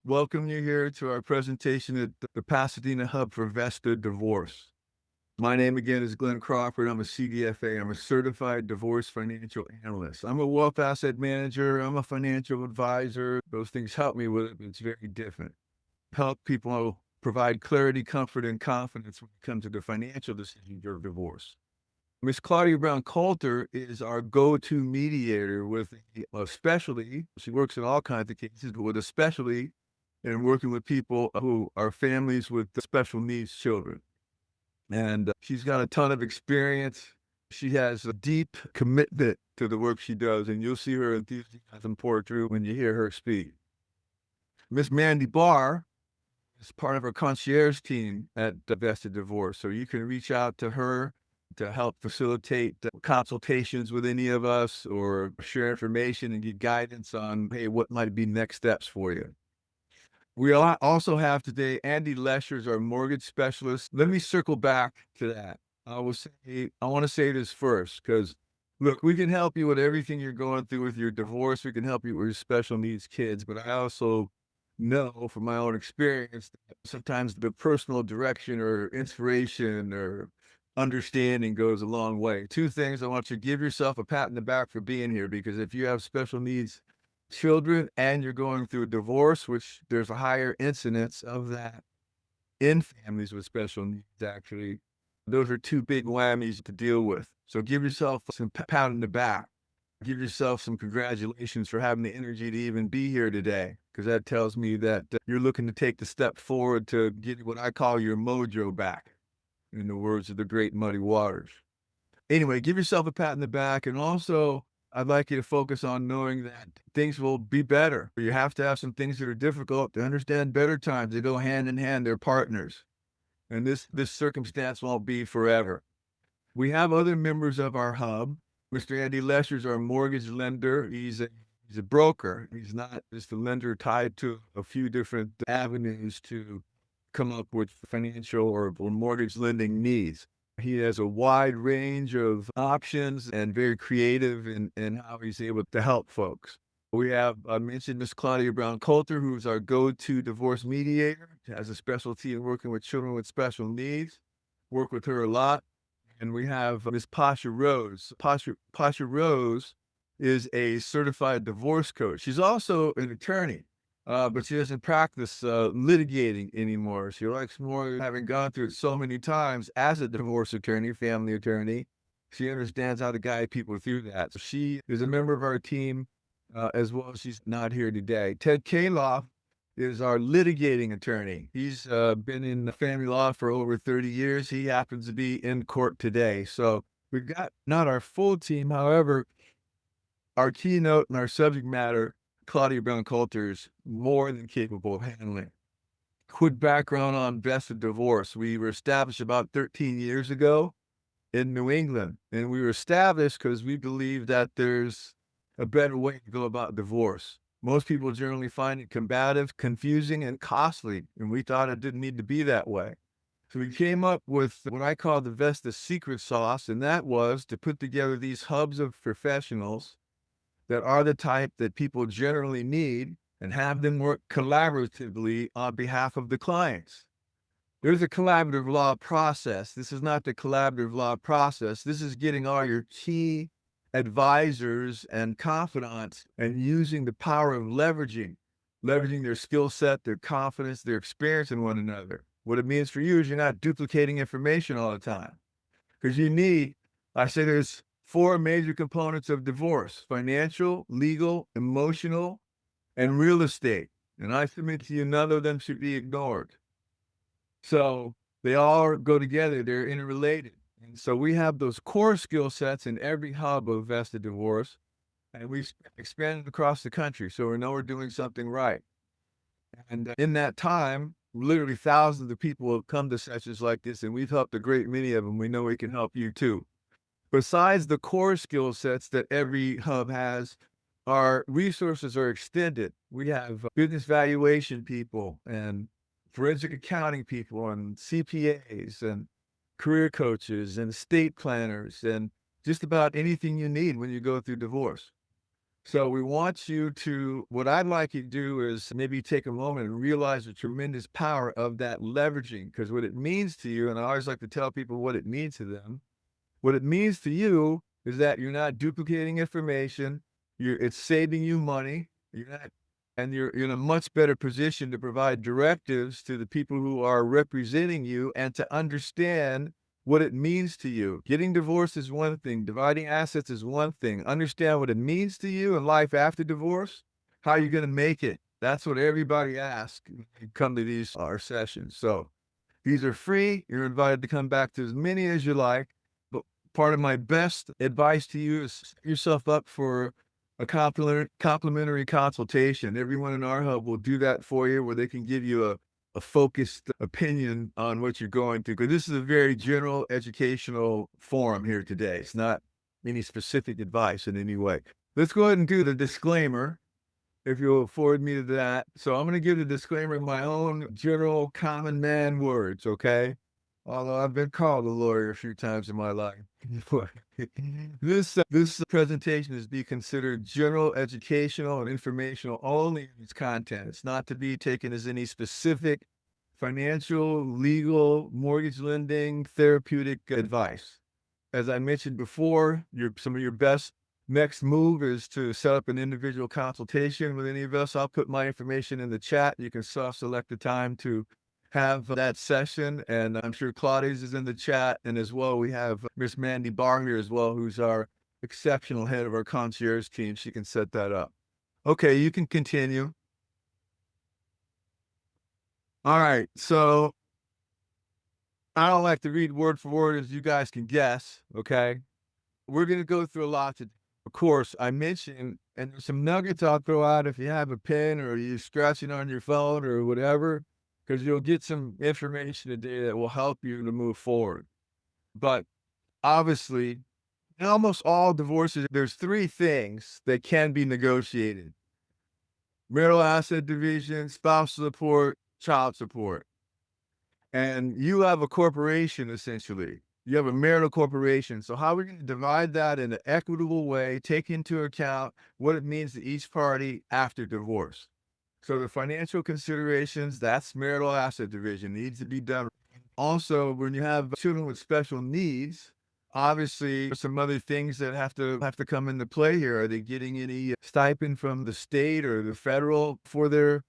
Welcome you here to our presentation at the Pasadena Hub for Vesta Divorce. My name again is Glenn Crawford. I'm a CDFA. I'm a certified divorce financial analyst. I'm a wealth asset manager. I'm a financial advisor. Those things help me with it, but it's very different. Help people provide clarity, comfort, and confidence when it comes to the financial decisions of divorce. Miss Claudia Brown Coulter is our go-to mediator with a specialty. She works in all kinds of cases, but with a specialty in working with people who are families with special needs children. And she's got a ton of experience. She has a deep commitment to the work she does, and you'll see her enthusiasm pour through when you hear her speak. Miss Mandy Barr is part of our concierge team at Vesta Divorce, so you can reach out to her to help facilitate consultations with any of us or share information and get guidance on, hey, what might be next steps for you. We also have today Andy Leschers, our mortgage specialist. Let me circle back to that. I want to say this first, because look, we can help you with everything you're going through with your divorce. We can help you with your special needs kids, but I also know from my own experience that sometimes the personal direction or inspiration or understanding goes a long way. Two things: I want you to give yourself a pat in the back for being here, because if you have special needs children and you're going through a divorce, which there's a higher incidence of that in families with special needs, actually, those are two big whammies to deal with. So give yourself some pat in the back. Give yourself some congratulations for having the energy to even be here today, because that tells me that you're looking to take the step forward to get what I call your mojo back, in the words of the great Muddy Waters. Anyway, give yourself a pat in the back. And also, I'd like you to focus on knowing that things will be better. You have to have some things that are difficult to understand better times. They go hand in hand, they're partners. And this circumstance won't be forever. We have other members of our hub. Mr. Andy Lesher is our mortgage lender. He's a broker. He's not just a lender tied to a few different avenues to come up with financial or mortgage lending needs. He has a wide range of options and very creative in how he's able to help folks. We have, I mentioned Miss Claudia Brown Coulter, who's our go-to divorce mediator, has a specialty in working with children with special needs. Work with her a lot. And we have Miss Pasha Rose. Pasha Rose is a certified divorce coach. She's also an attorney, but she doesn't practice litigating anymore. She likes more having gone through it so many times as a divorce attorney, family attorney. She understands how to guide people through that. So she is a member of our team, as well as she's not here today. Ted Kaloff is our litigating attorney. He's been in family law for over 30 years. He happens to be in court today. So we've got not our full team. However, our keynote and our subject matter, Claudia Brown Coulter, is more than capable of handling. Quick background on Vesta Divorce. We were established about 13 years ago in New England, and we were established because we believe that there's a better way to go about divorce. Most people generally find it combative, confusing, and costly, and we thought it didn't need to be that way. So we came up with what I call the Vesta secret sauce, and that was to put together these hubs of professionals that are the type that people generally need and have them work collaboratively on behalf of the clients. There's a collaborative law process. This is not the collaborative law process. This is getting all your key advisors and confidants and using the power of leveraging their skill set, their confidence, their experience in one another. What it means for you is you're not duplicating information all the time. Because I say there's four major components of divorce: financial, legal, emotional, and real estate. And I submit to you, none of them should be ignored. So they all go together, they're interrelated. And so we have those core skill sets in every hub of Vesta Divorce, and we've expanded across the country. So we know we're doing something right. And in that time, literally thousands of people have come to sessions like this, and we've helped a great many of them. We know we can help you too. Besides the core skill sets that every hub has, our resources are extended. We have business valuation people and forensic accounting people and CPAs and career coaches and estate planners and just about anything you need when you go through divorce. So we want you to, what I'd like you to do is maybe take a moment and realize the tremendous power of that leveraging, because what it means to you, and I always like to tell people what it means to them. What it means to you is that you're not duplicating information. It's saving you money. You're not, and you're in a much better position to provide directives to the people who are representing you and to understand what it means to you. Getting divorced is one thing. Dividing assets is one thing. Understand what it means to you in life after divorce. How you're going to make it. That's what everybody asks when you come to these our sessions. So these are free. You're invited to come back to as many as you like. But part of my best advice to you is set yourself up for a complimentary consultation. Everyone in our hub will do that for you, where they can give you a focused opinion on what you're going through. Because this is a very general educational forum here today. It's not any specific advice in any way. Let's go ahead and do the disclaimer, if you'll afford me to that. So I'm going to give the disclaimer in my own general common man words, okay? Although I've been called a lawyer a few times in my life. This presentation is to be considered general educational and informational only in its content. It's not to be taken as any specific financial, legal, mortgage lending, therapeutic advice. As I mentioned before, some of your best next move is to set up an individual consultation with any of us. I'll put my information in the chat. You can select the time to have that session. And I'm sure Claudia's is in the chat. And as well, we have Miss Mandy Barr here as well, who's our exceptional head of our concierge team. She can set that up. Okay, you can continue. All right, so I don't like to read word for word, as you guys can guess, okay? We're going to go through a lot today. Of course, I mentioned, and there's some nuggets I'll throw out if you have a pen or you're scratching on your phone or whatever, because you'll get some information today that will help you to move forward. But obviously, in almost all divorces, there's three things that can be negotiated: marital asset division, spousal support, child support. And you have a corporation, essentially. You have a marital corporation. So how are we going to divide that in an equitable way, take into account what it means to each party after divorce? So the financial considerations, that's marital asset division, needs to be done. Also, when you have children with special needs, obviously there's some other things that have to come into play here. Are they getting any stipend from the state or the federal for their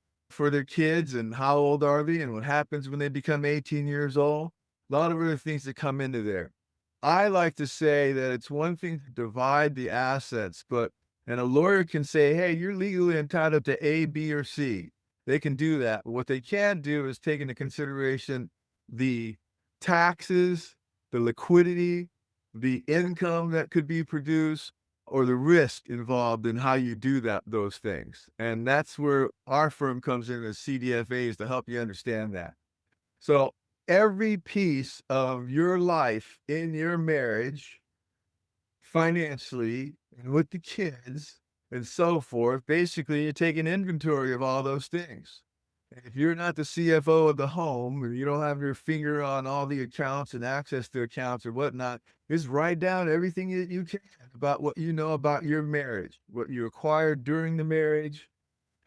kids, and how old are they, and what happens when they become 18 years old? A lot of other things that come into there. I like to say that it's one thing to divide the assets, and a lawyer can say, hey, you're legally entitled to A, B, or C. They can do that. But what they can't do is take into consideration the taxes, the liquidity, the income that could be produced, or the risk involved in how you do those things. And that's where our firm comes in as CDFAs, to help you understand that. So every piece of your life in your marriage, financially and with the kids and so forth, basically you're taking inventory of all those things. And if you're not the CFO of the home, and you don't have your finger on all the accounts and access to accounts or whatnot, just write down everything that you can about what you know about your marriage, what you acquired during the marriage,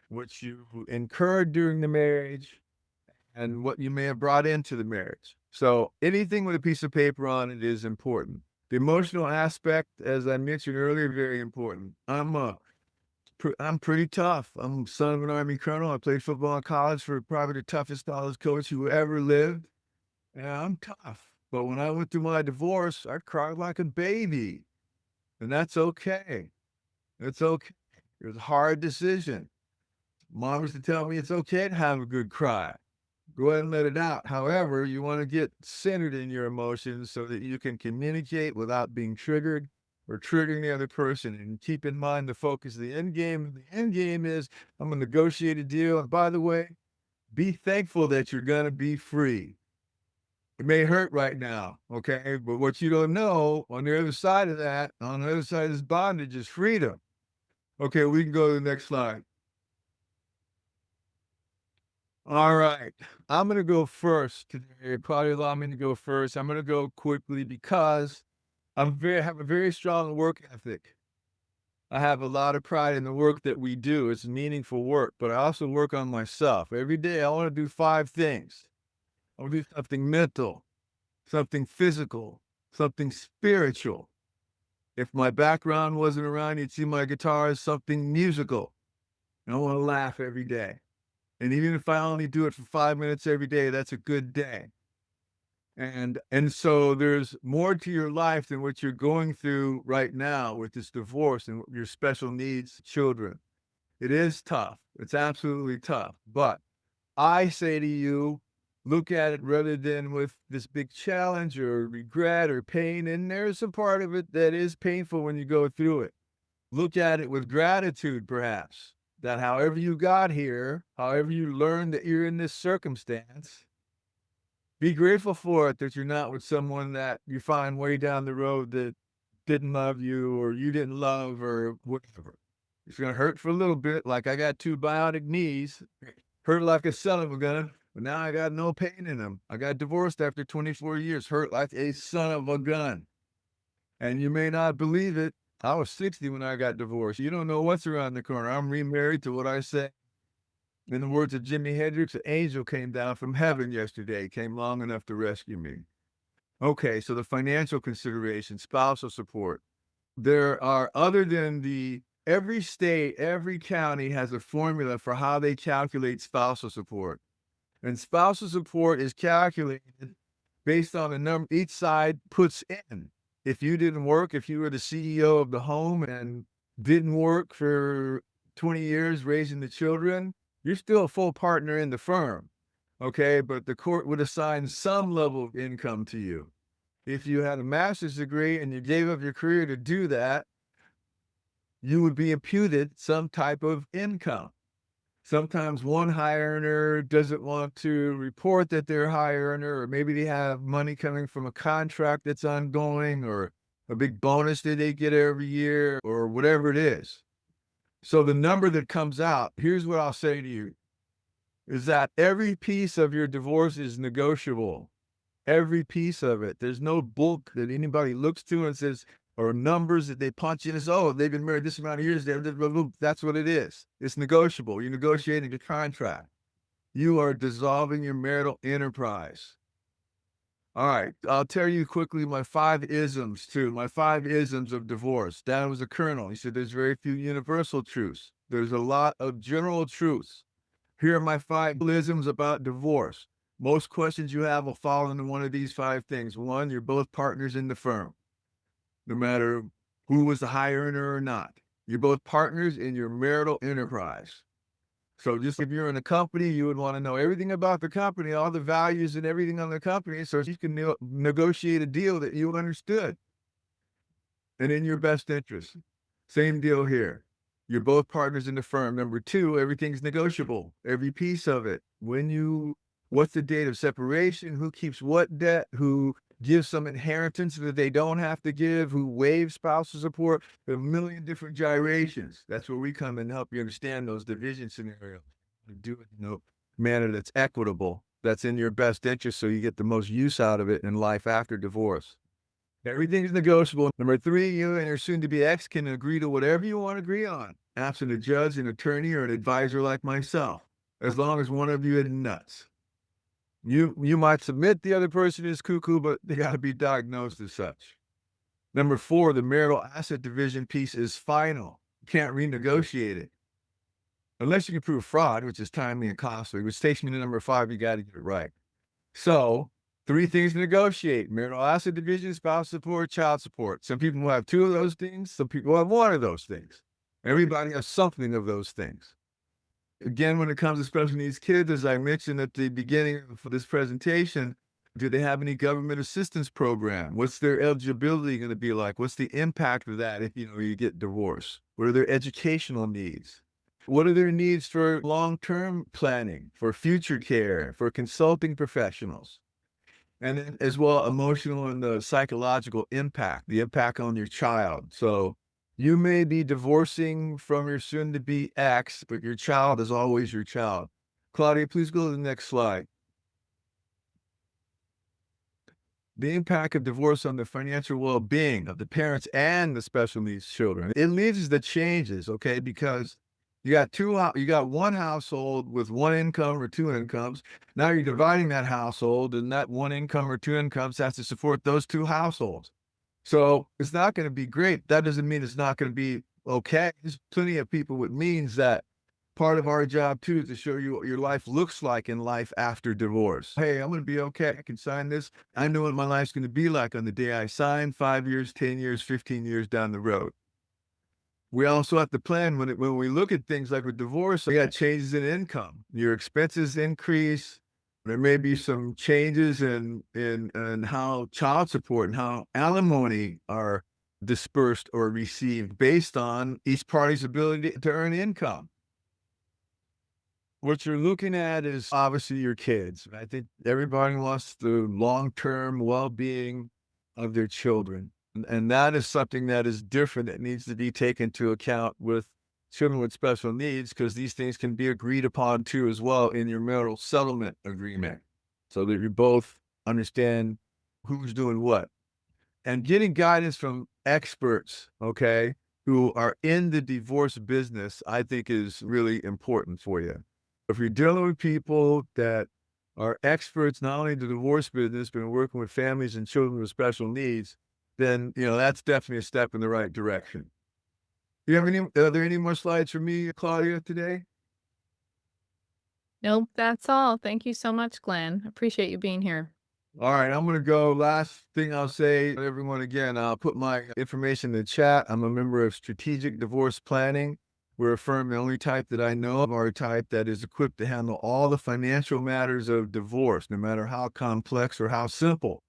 what you incurred during the marriage, and what you may have brought into the marriage. So anything with a piece of paper on it is important. The emotional aspect, as I mentioned earlier, very important. I'm pretty tough. I'm son of an Army colonel. I played football in college for probably the toughest college coach who ever lived. Yeah, I'm tough. But when I went through my divorce, I cried like a baby. And that's okay. It's okay. It was a hard decision. Mom used to tell me it's okay to have a good cry. Go ahead and let it out. However, you want to get centered in your emotions so that you can communicate without being triggered or triggering the other person. And keep in mind the focus of the end game. The end game is, I'm going to negotiate a deal. And by the way, be thankful that you're going to be free. It may hurt right now, okay? But what you don't know, on the other side of that, on the other side of this bondage, is freedom. Okay, we can go to the next slide. All right. I'm going to go first today. Probably allow me to go first. I'm going to go quickly because have a very strong work ethic. I have a lot of pride in the work that we do. It's meaningful work, but I also work on myself. Every day I want to do 5 things. I want to do something mental, something physical, something spiritual. If my background wasn't around, you'd see my guitar as something musical. And I want to laugh every day. And even if I only do it for 5 minutes every day, that's a good day. And so there's more to your life than what you're going through right now with this divorce and your special needs children. It is tough. It's absolutely tough. But I say to you, look at it rather than with this big challenge or regret or pain. And there's a part of it that is painful when you go through it. Look at it with gratitude, perhaps, that however you got here, however you learned that you're in this circumstance, be grateful for it that you're not with someone that you find way down the road that didn't love you or you didn't love or whatever. It's gonna hurt for a little bit, like I got 2 bionic knees, hurt like a son of a gun, but now I got no pain in them. I got divorced after 24 years, hurt like a son of a gun. And you may not believe it, I was 60 when I got divorced. You don't know what's around the corner. I'm remarried to what I say. In the words of Jimi Hendrix, an angel came down from heaven yesterday, came long enough to rescue me. Okay, so the financial consideration, spousal support. There are, other than every state, every county has a formula for how they calculate spousal support. And spousal support is calculated based on the number each side puts in. If you didn't work, if you were the CEO of the home and didn't work for 20 years raising the children, you're still a full partner in the firm. Okay, but the court would assign some level of income to you. If you had a master's degree and you gave up your career to do that, you would be imputed some type of income. Sometimes one high earner doesn't want to report that they're a high earner, or maybe they have money coming from a contract that's ongoing, or a big bonus that they get every year, or whatever it is. So the number that comes out, here's what I'll say to you, is that every piece of your divorce is negotiable. Every piece of it. There's no book that anybody looks to and says, or numbers that they punch in and say, oh, they've been married this amount of years. That's what it is. It's negotiable. You're negotiating a contract. You are dissolving your marital enterprise. All right. I'll tell you quickly my 5 isms too. My 5 isms of divorce. Dan was a colonel. He said there's very few universal truths. There's a lot of general truths. Here are my 5 isms about divorce. Most questions you have will fall into one of these 5 things. 1, you're both partners in the firm, no matter who was the high earner or not. You're both partners in your marital enterprise. So just if you're in a company, you would want to know everything about the company, all the values and everything on the company, so you can negotiate a deal that you understood and in your best interest. Same deal here. You're both partners in the firm. Number 2, everything's negotiable. Every piece of it. What's the date of separation? Who keeps what debt? Who gives some inheritance that they don't have to give? Who waives spousal support? There are a million different gyrations. That's where we come and help you understand those division scenarios. Do it in a manner that's equitable, that's in your best interest, so you get the most use out of it in life after divorce. Everything's negotiable. Number 3, you and your soon-to-be ex can agree to whatever you want to agree on, absent a judge, an attorney, or an advisor like myself, as long as one of you isn't nuts. You might submit the other person is cuckoo, but they got to be diagnosed as such. Number 4, the marital asset division piece is final. You can't renegotiate it. Unless you can prove fraud, which is timely and costly, which takes me to number 5, you got to get it right. So 3 things to negotiate: marital asset division, spouse support, child support. Some people will have 2 of those things. Some people will have 1 of those things. Everybody has something of those things. Again, when it comes to special needs kids, as I mentioned at the beginning of this presentation, do they have any government assistance program? What's their eligibility going to be like? What's the impact of that if you get divorced? What are their educational needs? What are their needs for long-term planning, for future care, for consulting professionals? And then as well, emotional and the psychological impact, the impact on your child. So you may be divorcing from your soon-to-be ex, but your child is always your child. Claudia, please go to the next slide. the impact of divorce on the financial well-being of the parents and the special needs children. It leads to changes, okay? Because you got one household with one income or two incomes. Now you're dividing that household, and that one income or two incomes has to support those two households. So it's not going to be great. That doesn't mean it's not going to be okay. There's plenty of people with means that part of our job too is to show you what your life looks like in life after divorce. Hey, I'm going to be okay. I can sign this. I know what my life's going to be like on the day I sign 5 years, 10 years, 15 years down the road. We also have to plan when we look at things like with divorce, you got changes in income. Your expenses increase. There may be some changes in how child support and how alimony are dispersed or received based on each party's ability to earn income. What you're looking at is obviously your kids. I think everybody wants the long-term well-being of their children. And that is something that is different that needs to be taken into account with children with special needs, because these things can be agreed upon too as well in your marital settlement agreement, so that you both understand who's doing what. And getting guidance from experts, okay, who are in the divorce business, I think is really important for you. If you're dealing with people that are experts not only in the divorce business, but working with families and children with special needs, then, that's definitely a step in the right direction. Are there any more slides for me, Claudia, today? Nope, that's all. Thank you so much, Glenn. Appreciate you being here. All right, I'm going to go. Last thing I'll say, everyone, again, I'll put my information in the chat. I'm a member of Strategic Divorce Planning. We're a firm, the only type that I know of, our type that is equipped to handle all the financial matters of divorce, no matter how complex or how simple.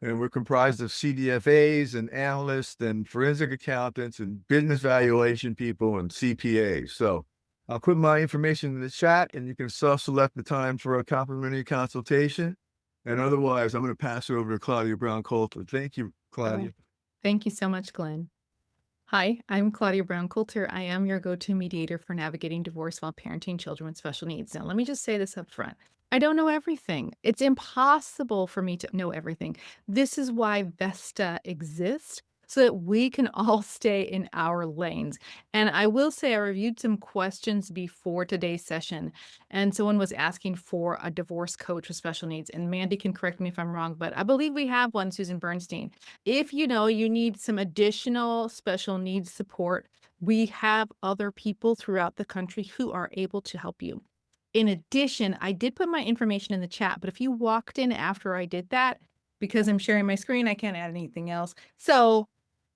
And we're comprised of CDFAs and analysts and forensic accountants and business valuation people and CPAs. So I'll put my information in the chat, and you can self-select the time for a complimentary consultation. And otherwise, I'm going to pass it over to Claudia Brown Coulter. Thank you, Claudia. Oh, thank you so much, Glenn. Hi, I'm Claudia Brown Coulter. I am your go-to mediator for navigating divorce while parenting children with special needs. Now, let me just say this up front. I don't know everything. It's impossible for me to know everything. This is why Vesta exists, so that we can all stay in our lanes. And I will say I reviewed some questions before today's session, and someone was asking for a divorce coach with special needs. And Mandy can correct me if I'm wrong, but I believe we have one, Susan Bernstein. If you need some additional special needs support, we have other people throughout the country who are able to help you. In addition, I did put my information in the chat, but if you walked in after I did that, because I'm sharing my screen, I can't add anything else. So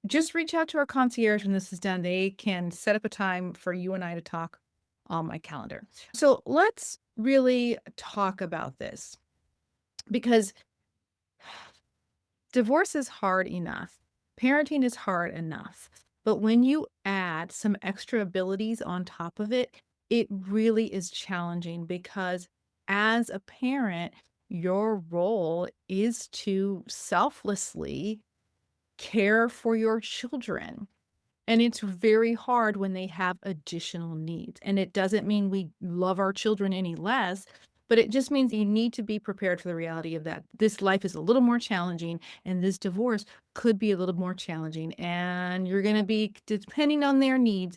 just reach out to our concierge when this is done. They can set up a time for you and I to talk on my calendar. So let's really talk about this, because divorce is hard enough. Parenting is hard enough. But when you add some extra abilities on top of it, it really is challenging, because as a parent, your role is to selflessly care for your children. And it's very hard when they have additional needs. And it doesn't mean we love our children any less, but it just means you need to be prepared for the reality of that. This life is a little more challenging, and this divorce could be a little more challenging. And you're going to be, depending on their needs,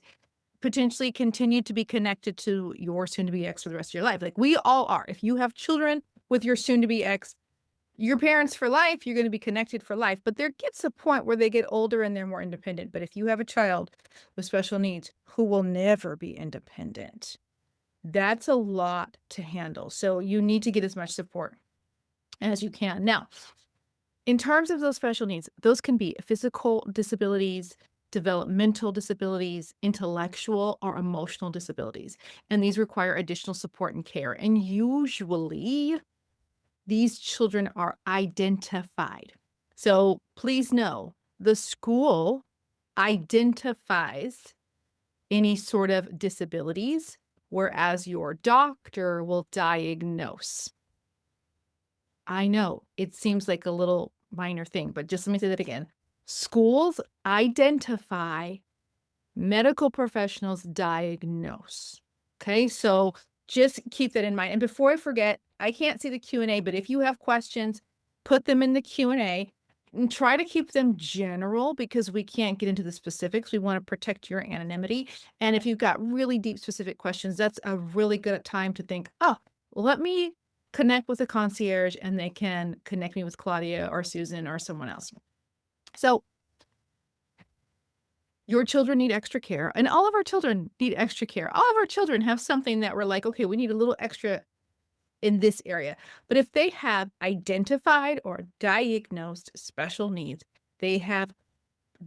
potentially continue to be connected to your soon to be ex for the rest of your life. Like we all are. If you have children with your soon to be ex, your parents for life, you're going to be connected for life. But there gets a point where they get older and they're more independent. But if you have a child with special needs who will never be independent, that's a lot to handle. So you need to get as much support as you can. Now, in terms of those special needs, those can be physical disabilities, developmental disabilities, intellectual or emotional disabilities. And these require additional support and care. And usually these children are identified. So please know the school identifies any sort of disabilities, whereas your doctor will diagnose. I know it seems like a little minor thing, but just let me say that again. Schools identify, medical professionals diagnose. Okay, so just keep that in mind. And before I forget, I can't see the Q&A, but if you have questions, put them in the Q&A, and try to keep them general because we can't get into the specifics. We want to protect your anonymity. And if you've got really deep specific questions, that's a really good time to think, oh, let me connect with a concierge and they can connect me with Claudia or Susan or someone else. So your children need extra care, and all of our children need extra care. All of our children have something that we're like, okay, we need a little extra in this area. But if they have identified or diagnosed special needs, they have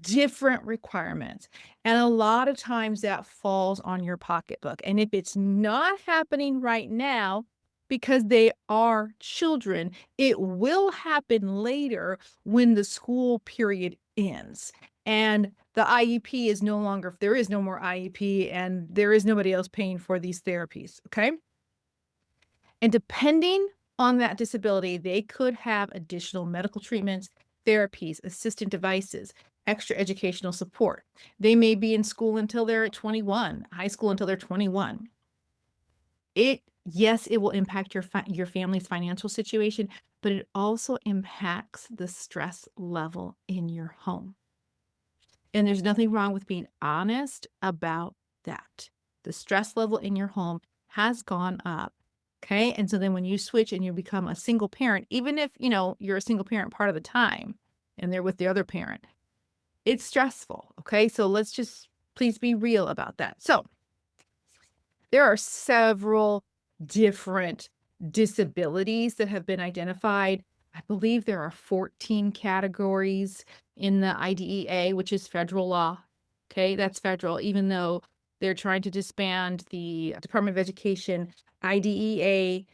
different requirements. And a lot of times that falls on your pocketbook. And if it's not happening right now, because they are children, it will happen later when the school period ends. And the IEP is no longer, if there is no more IEP and there is nobody else paying for these therapies. Okay. And depending on that disability, they could have additional medical treatments, therapies, assistant devices, extra educational support. They may be in school until they're 21, high school until they're 21. Yes, it will impact your family's financial situation, but it also impacts the stress level in your home. And there's nothing wrong with being honest about that. The stress level in your home has gone up. Okay. And so then when you switch and you become a single parent, even if, you're a single parent part of the time and they're with the other parent, it's stressful. Okay. So let's just please be real about that. So there are several different disabilities that have been identified. I believe there are 14 categories in the IDEA, which is federal law. Okay, that's federal, even though they're trying to disband the Department of Education. IDEA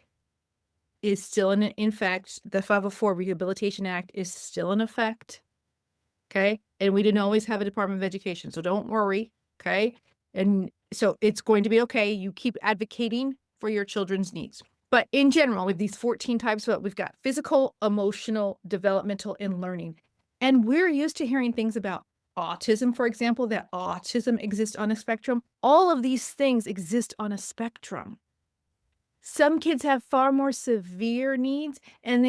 is still in effect. The 504 Rehabilitation Act is still in effect. Okay, and we didn't always have a Department of Education, so don't worry. Okay, and so it's going to be okay. You keep advocating for your children's needs. But in general, with these 14 types, we've got physical, emotional, developmental, and learning. And we're used to hearing things about autism, for example, that autism exists on a spectrum. All of these things exist on a spectrum. Some kids have far more severe needs and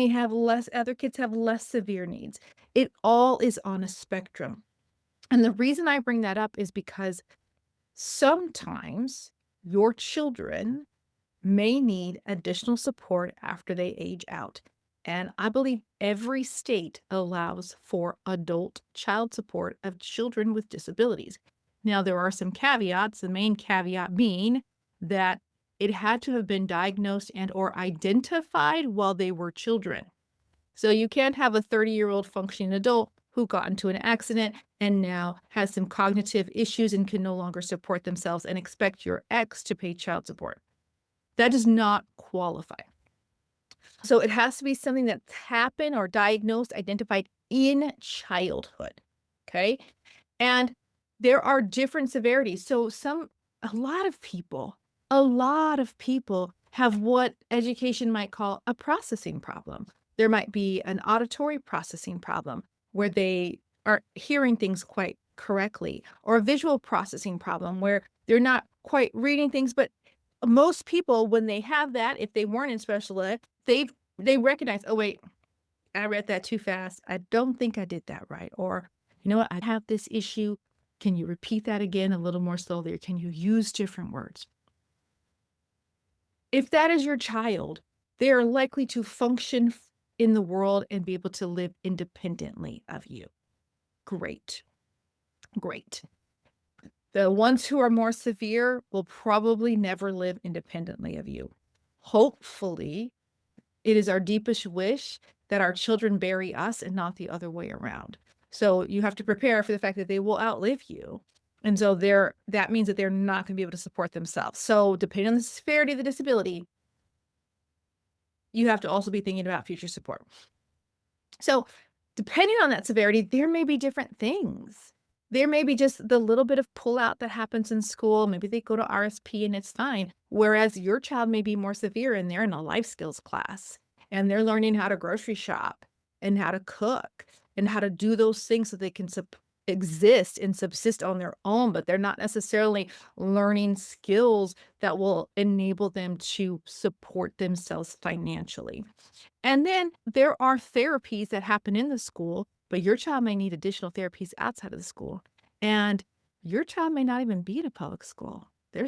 other kids have less severe needs. It all is on a spectrum. And the reason I bring that up is because sometimes your children may need additional support after they age out. And I believe every state allows for adult child support of children with disabilities. Now, there are some caveats, the main caveat being that it had to have been diagnosed and or identified while they were children. So you can't have a 30-year-old functioning adult who got into an accident and now has some cognitive issues and can no longer support themselves and expect your ex to pay child support. That does not qualify. So it has to be something that's happened or diagnosed, identified in childhood. Okay. And there are different severities. So a lot of people have what education might call a processing problem. There might be an auditory processing problem where they aren't hearing things quite correctly, or a visual processing problem where they're not quite reading things, but most people, when they have that, if they weren't in special ed, they recognize, oh, wait, I read that too fast. I don't think I did that right. Or, you know what, I have this issue. Can you repeat that again a little more slowly? Or can you use different words? If that is your child, they are likely to function in the world and be able to live independently of you. Great. Great. The ones who are more severe will probably never live independently of you. Hopefully, it is our deepest wish that our children bury us and not the other way around. So you have to prepare for the fact that they will outlive you. And so that means that they're not going to be able to support themselves. So depending on the severity of the disability, you have to also be thinking about future support. So depending on that severity, there may be different things. There may be just the little bit of pullout that happens in school. Maybe they go to RSP and it's fine. Whereas your child may be more severe and they're in a life skills class and they're learning how to grocery shop and how to cook and how to do those things so they can exist and subsist on their own, but they're not necessarily learning skills that will enable them to support themselves financially. And then there are therapies that happen in the school, but your child may need additional therapies outside of the school. And your child may not even be in a public school. Their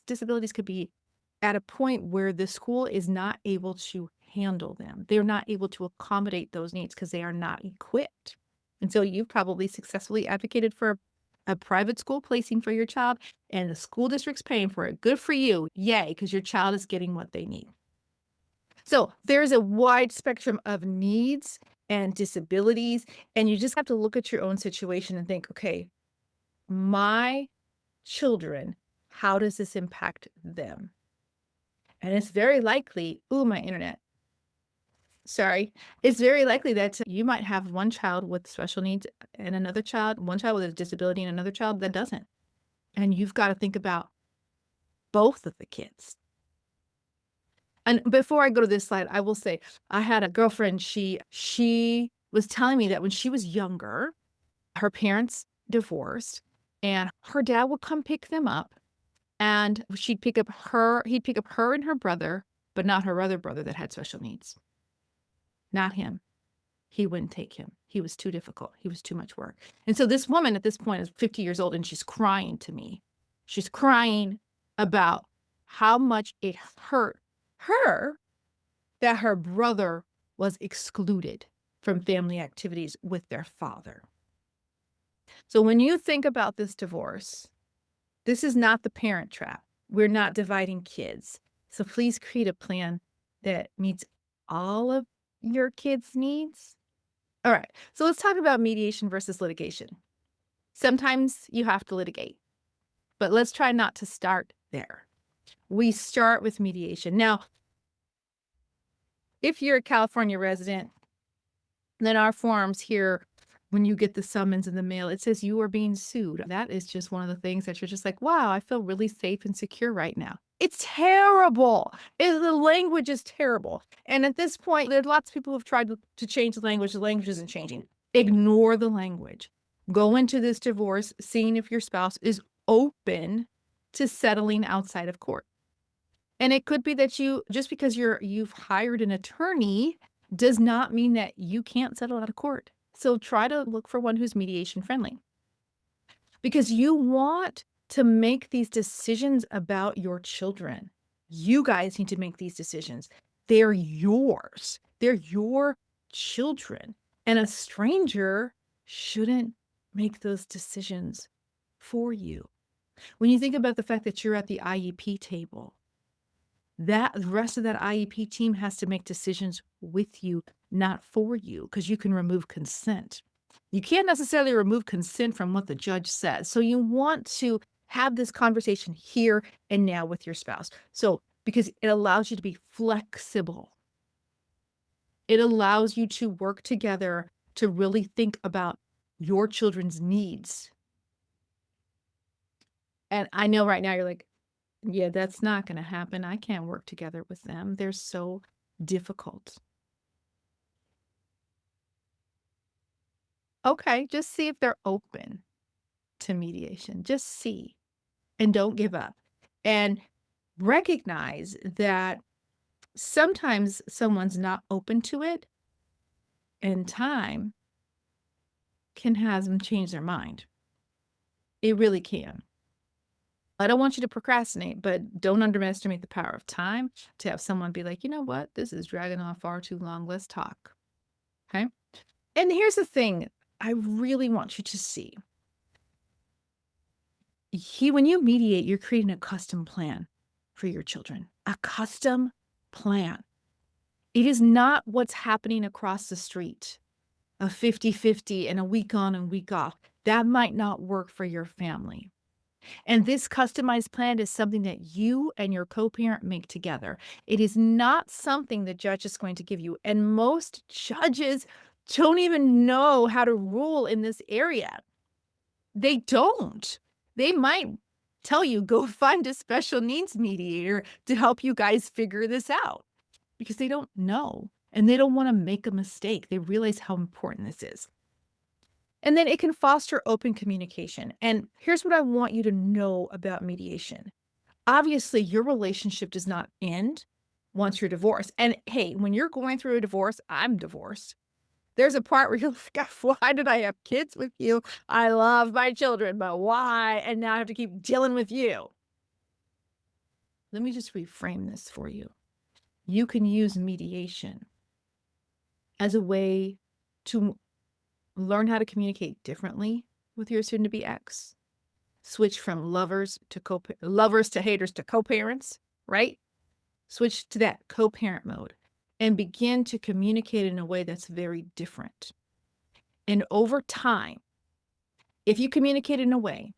disabilities could be at a point where the school is not able to handle them. They're not able to accommodate those needs because they are not equipped. And so you've probably successfully advocated for a private school placing for your child, and the school district's paying for it. Good for you. Yay, because your child is getting what they need. So there's a wide spectrum of needs and disabilities, and you just have to look at your own situation and think, okay, my children, how does this impact them? And it's very likely, ooh, my internet. Sorry. It's very likely that you might have one child with special needs and another child, one child with a disability and another child that doesn't. And you've got to think about both of the kids. And before I go to this slide, I will say I had a girlfriend, she was telling me that when she was younger, her parents divorced and her dad would come pick them up and he'd pick up her and her brother, but not her other brother that had special needs. Not him. He wouldn't take him. He was too difficult. He was too much work. And so this woman at this point is 50 years old and she's crying to me. She's crying about how much it hurt her that her brother was excluded from family activities with their father. So when you think about this divorce, this is not the parent trap. We're not dividing kids. So please create a plan that meets all of your kids' needs. All right. So let's talk about mediation versus litigation. Sometimes you have to litigate, but let's try not to start there. We start with mediation. Now, if you're a California resident, then our forms here, when you get the summons in the mail, it says you are being sued. That is just one of the things that you're just like, wow, I feel really safe and secure right now. It's terrible. The language is terrible. And at this point, there's lots of people who've tried to change the language. The language isn't changing. Ignore the language. Go into this divorce seeing if your spouse is open to settling outside of court. And it could be that just because you've hired an attorney does not mean that you can't settle out of court. So try to look for one who's mediation friendly. Because you want to make these decisions about your children. You guys need to make these decisions. They're yours. They're your children. And a stranger shouldn't make those decisions for you. When you think about the fact that you're at the IEP table, the rest of that IEP team has to make decisions with you, not for you, because you can remove consent. You can't necessarily remove consent from what the judge says. So you want to have this conversation here and now with your spouse. So because it allows you to be flexible. It allows you to work together to really think about your children's needs. And I know right now you're like, yeah, that's not going to happen. I can't work together with them. They're so difficult. Okay, just see if they're open to mediation. Just see and don't give up. And recognize that sometimes someone's not open to it, and time can have them change their mind. It really can. I don't want you to procrastinate, but don't underestimate the power of time to have someone be like, you know what? This is dragging on far too long. Let's talk. Okay. And here's the thing I really want you to see. When you mediate, you're creating a custom plan for your children, a custom plan. It is not what's happening across the street, a 50-50 and a week on and week off. That might not work for your family. And this customized plan is something that you and your co-parent make together. It is not something the judge is going to give you. And most judges don't even know how to rule in this area. They don't. They might tell you, go find a special needs mediator to help you guys figure this out because they don't know and they don't want to make a mistake. They realize how important this is. And then it can foster open communication. And here's what I want you to know about mediation. Obviously, your relationship does not end once you're divorced. And hey, when you're going through a divorce, I'm divorced. There's a part where you're like, "God, why did I have kids with you? I love my children, but why? And now I have to keep dealing with you." Let me just reframe this for you. You can use mediation as a way to learn how to communicate differently with your soon to be ex. Switch from lovers to haters to co-parents, right? Switch to that co-parent mode and begin to communicate in a way that's very different. And over time, if you communicate in a way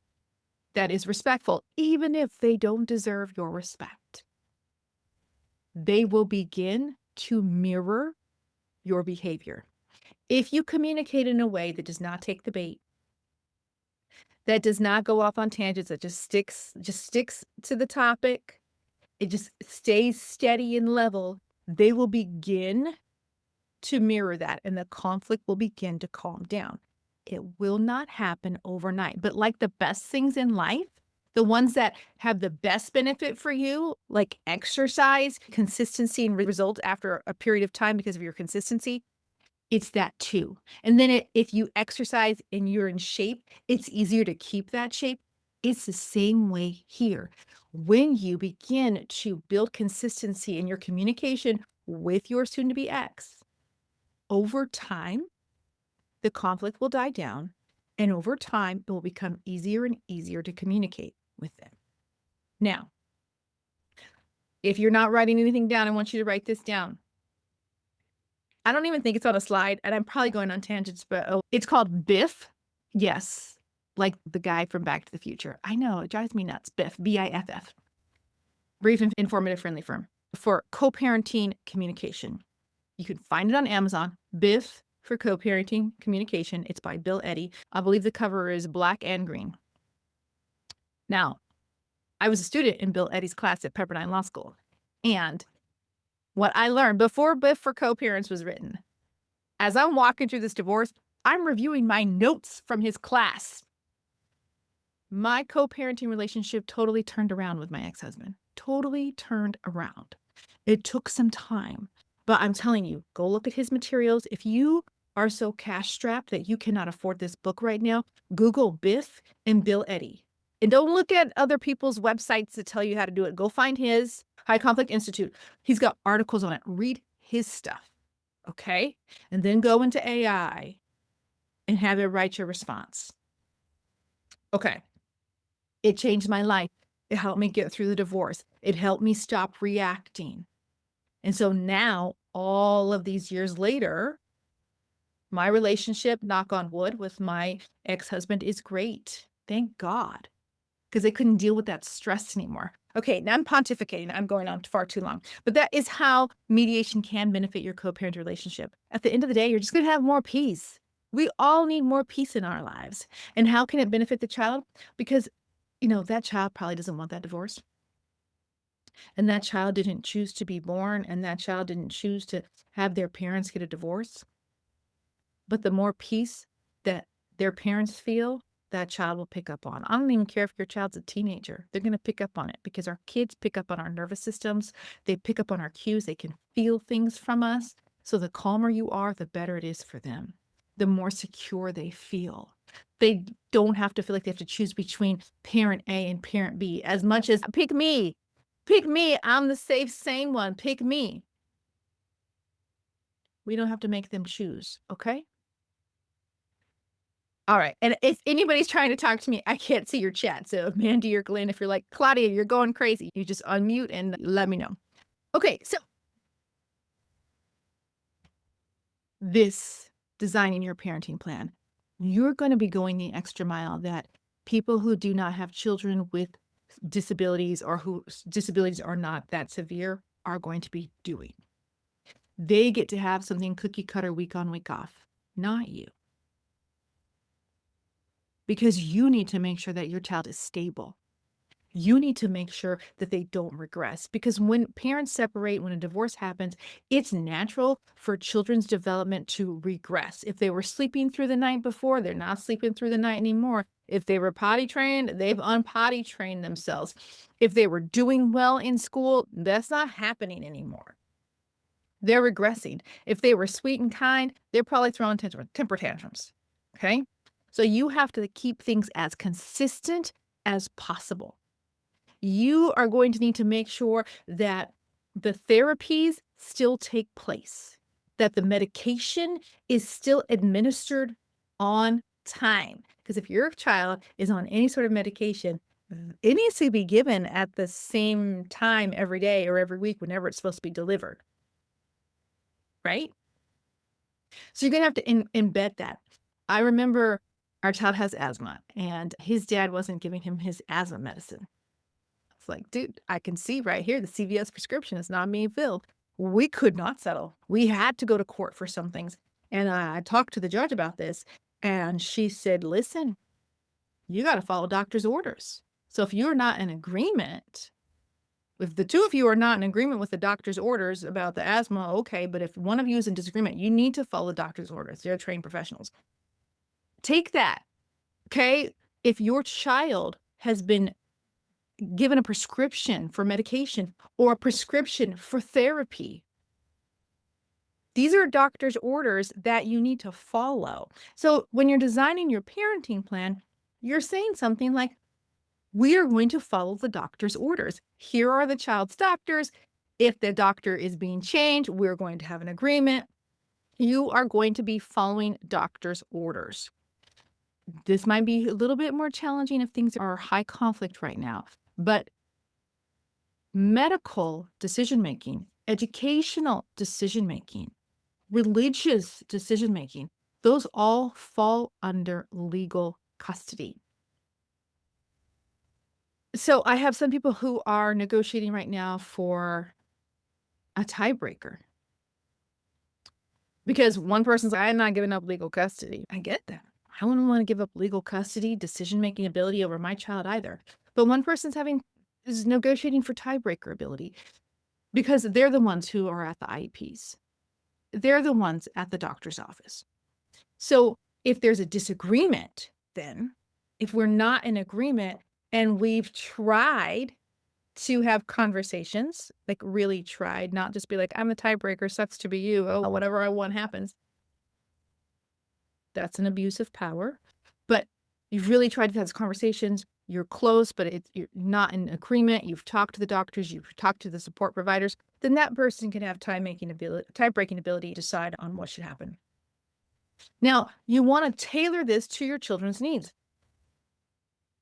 that is respectful, even if they don't deserve your respect, they will begin to mirror your behavior. If you communicate in a way that does not take the bait, that does not go off on tangents, that just sticks to the topic, it just stays steady and level, they will begin to mirror that, and the conflict will begin to calm down. It will not happen overnight, but like the best things in life, the ones that have the best benefit for you, like exercise, consistency, and results after a period of time because of your consistency, it's that too. And then if you exercise and you're in shape, it's easier to keep that shape. It's the same way here. When you begin to build consistency in your communication with your soon to be ex, over time, the conflict will die down. And over time, it will become easier and easier to communicate with them. Now, if you're not writing anything down, I want you to write this down. I don't even think it's on a slide, and I'm probably going on tangents, but it's called Biff. Yes, like the guy from Back to the Future. I know, it drives me nuts. Biff, BIFF. Brief and informative friendly firm for co-parenting communication. You can find it on Amazon. Biff for co-parenting communication. It's by Bill Eddy. I believe the cover is black and green. Now, I was a student in Bill Eddy's class at Pepperdine Law School, and what I learned before Biff for Co-Parents was written, as I'm walking through this divorce, I'm reviewing my notes from his class. My co-parenting relationship totally turned around with my ex-husband. Totally turned around. It took some time, but I'm telling you, go look at his materials. If you are so cash-strapped that you cannot afford this book right now, Google Biff and Bill Eddy. And don't look at other people's websites that tell you how to do it. Go find his High Conflict Institute. He's got articles on it. Read his stuff, okay? And then go into AI and have it write your response. Okay. It changed my life. It helped me get through the divorce. It helped me stop reacting. And so now, all of these years later, my relationship, knock on wood, with my ex-husband is great. Thank God. Because I couldn't deal with that stress anymore. Okay, now I'm pontificating. I'm going on far too long. But that is how mediation can benefit your co-parent relationship. At the end of the day, you're just going to have more peace. We all need more peace in our lives. And how can it benefit the child? Because, that child probably doesn't want that divorce. And that child didn't choose to be born, and that child didn't choose to have their parents get a divorce. But the more peace that their parents feel, that child will pick up on. I don't even care if your child's a teenager. They're going to pick up on it because our kids pick up on our nervous systems. They pick up on our cues. They can feel things from us. So the calmer you are, the better it is for them. The more secure they feel. They don't have to feel like they have to choose between parent A and parent B as much as pick me. Pick me. I'm the safe, sane one. Pick me. We don't have to make them choose. Okay? All right. And if anybody's trying to talk to me, I can't see your chat. So Mandy or Glenn, if you're like, Claudia, you're going crazy, you just unmute and let me know. Okay. So this designing your parenting plan, you're going to be going the extra mile that people who do not have children with disabilities or whose disabilities are not that severe are going to be doing. They get to have something cookie cutter week on, week off, not you. Because you need to make sure that your child is stable. You need to make sure that they don't regress, because when parents separate, when a divorce happens, it's natural for children's development to regress. If they were sleeping through the night before, they're not sleeping through the night anymore. If they were potty trained, they've unpotty trained themselves. If they were doing well in school, that's not happening anymore. They're regressing. If they were sweet and kind, they're probably throwing temper tantrums. Okay. So you have to keep things as consistent as possible. You are going to need to make sure that the therapies still take place, that the medication is still administered on time. Because if your child is on any sort of medication, it needs to be given at the same time every day or every week whenever it's supposed to be delivered, right? So you're going to have to embed that. I remember our child has asthma, and his dad wasn't giving him his asthma medicine. It's like, dude, I can see right here the CVS prescription is not being filled. We could not settle. We had to go to court for some things. And I talked to the judge about this, and she said, listen, you got to follow doctor's orders. So if you're not in agreement, if the two of you are not in agreement with the doctor's orders about the asthma, okay, but if one of you is in disagreement, you need to follow the doctor's orders. They're trained professionals. Take that, okay? If your child has been given a prescription for medication or a prescription for therapy, these are doctor's orders that you need to follow. So when you're designing your parenting plan, you're saying something like, we are going to follow the doctor's orders. Here are the child's doctors. If the doctor is being changed, we're going to have an agreement. You are going to be following doctor's orders. This might be a little bit more challenging if things are high conflict right now, but medical decision-making, educational decision-making, religious decision-making, those all fall under legal custody. So I have some people who are negotiating right now for a tiebreaker because one person's like, I'm not giving up legal custody. I get that. I wouldn't want to give up legal custody, decision-making ability over my child either. But one person's is negotiating for tiebreaker ability because they're the ones who are at the IEPs. They're the ones at the doctor's office. So if there's a disagreement, then if we're not in agreement and we've tried to have conversations, like really tried, not just be like, I'm the tiebreaker, sucks to be you. Oh, whatever I want happens. That's an abuse of power. But you've really tried to have these conversations. You're close, but you're not in agreement. You've talked to the doctors. You've talked to the support providers. Then that person can have tie-breaking ability to decide on what should happen. Now, you want to tailor this to your children's needs.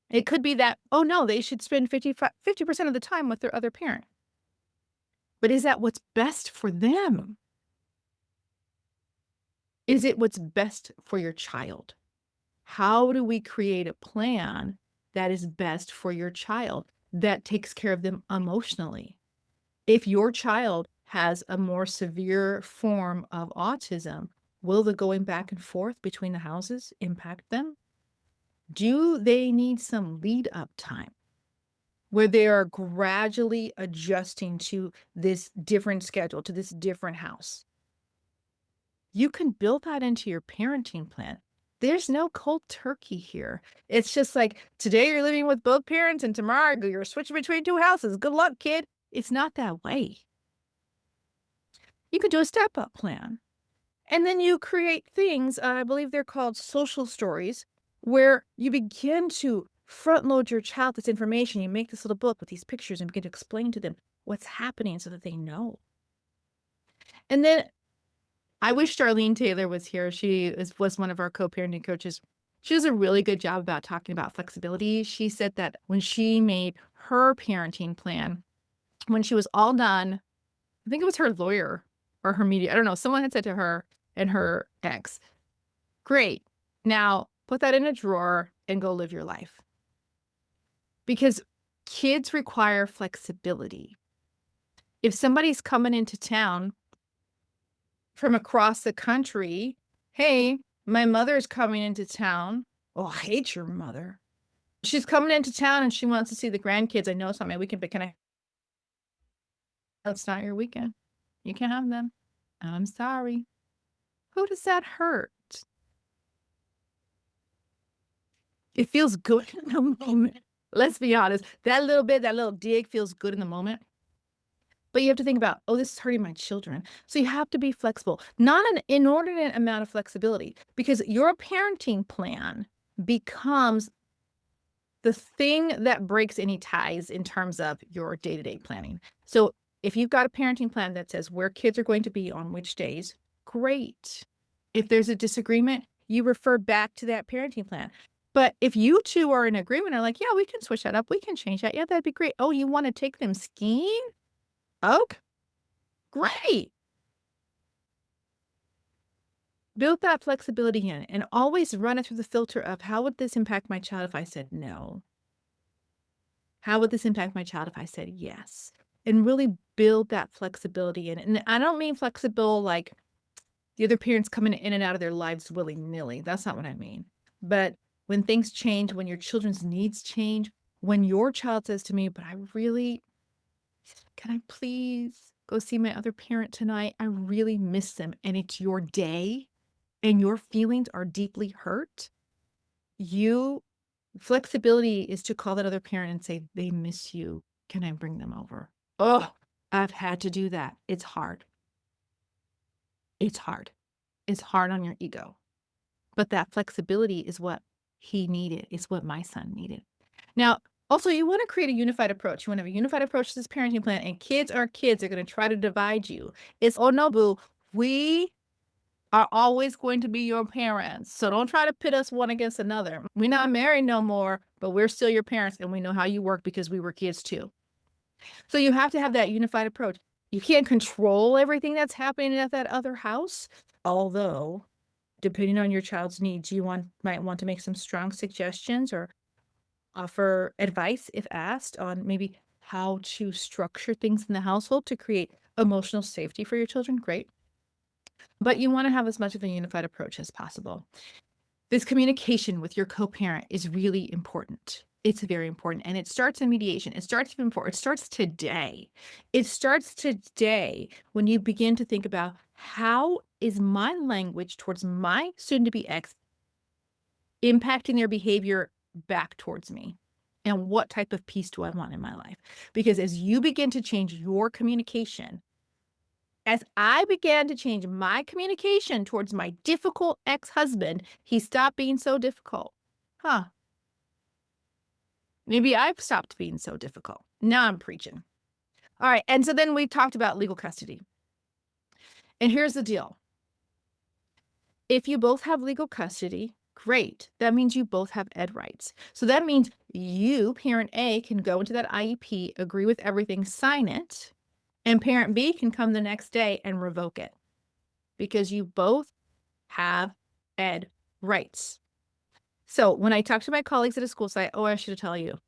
It could be that, oh no, they should spend 50% of the time with their other parent. But is that what's best for them? Is it what's best for your child? How do we create a plan that is best for your child that takes care of them emotionally? If your child has a more severe form of autism, will the going back and forth between the houses impact them? Do they need some lead up time where they are gradually adjusting to this different schedule, to this different house? You can build that into your parenting plan. There's no cold turkey here. It's just like today you're living with both parents and tomorrow you're switching between two houses. Good luck, kid. It's not that way. You could do a step-up plan. And then you create things, I believe they're called social stories, where you begin to front load your child this information. You make this little book with these pictures and begin to explain to them what's happening so that they know. And then I wish Darlene Taylor was here. She was one of our co-parenting coaches. She does a really good job about talking about flexibility. She said that when she made her parenting plan, when she was all done, I think it was her lawyer or her media, I don't know, someone had said to her and her ex, great, now put that in a drawer and go live your life. Because kids require flexibility. If somebody's coming into town from across the country, hey, my mother's coming into town. Oh, I hate your mother. She's coming into town and she wants to see the grandkids. I know it's not my weekend, but can I That's not your weekend. You can't have them. I'm sorry. Who does that hurt? It feels good in the moment. Let's be honest. That little bit, that little dig feels good in the moment. But you have to think about, oh, this is hurting my children. So you have to be flexible, not an inordinate amount of flexibility, because your parenting plan becomes the thing that breaks any ties in terms of your day-to-day planning. So if you've got a parenting plan that says where kids are going to be on which days, great. If there's a disagreement, you refer back to that parenting plan. But if you two are in agreement, are like, yeah, we can switch that up. We can change that. Yeah, that'd be great. Oh, you want to take them skiing? Okay, great. Build that flexibility in and always run it through the filter of how would this impact my child if I said no? How would this impact my child if I said yes? And really build that flexibility in. And I don't mean flexible like the other parents coming in and out of their lives willy-nilly. That's not what I mean. But when things change, when your children's needs change, when your child says to me, but I really, can I please go see my other parent tonight? I really miss them. And it's your day and your feelings are deeply hurt. You Flexibility is to call that other parent and say, "They miss you. Can I bring them over?" Oh, I've had to do that. It's hard. It's hard. It's hard on your ego. But that flexibility is what he needed. It's what my son needed. Now, also, you want to create a unified approach. You want to have a unified approach to this parenting plan, and kids are kids. They're going to try to divide you. It's, oh no, boo. We are always going to be your parents. So don't try to pit us one against another. We're not married no more, but we're still your parents and we know how you work because we were kids too. So you have to have that unified approach. You can't control everything that's happening at that other house, although depending on your child's needs, might want to make some strong suggestions or offer advice if asked on maybe how to structure things in the household to create emotional safety for your children. Great. But you want to have as much of a unified approach as possible. This communication with your co-parent is really important. It's very important. And it starts in mediation. It starts even before. It starts today. It starts today when you begin to think about how is my language towards my soon-to-be ex impacting their behavior back towards me? And what type of peace do I want in my life? Because as you begin to change your communication, as I began to change my communication towards my difficult ex-husband, he stopped being so difficult. Huh. Maybe I've stopped being so difficult. Now I'm preaching. All right. And so then we talked about legal custody. And here's the deal. If you both have legal custody, great. That means you both have ed rights. So that means you, parent A, can go into that IEP, agree with everything, sign it, and parent B can come the next day and revoke it because you both have ed rights. So when I talk to my colleagues at a school site, oh, I should tell you.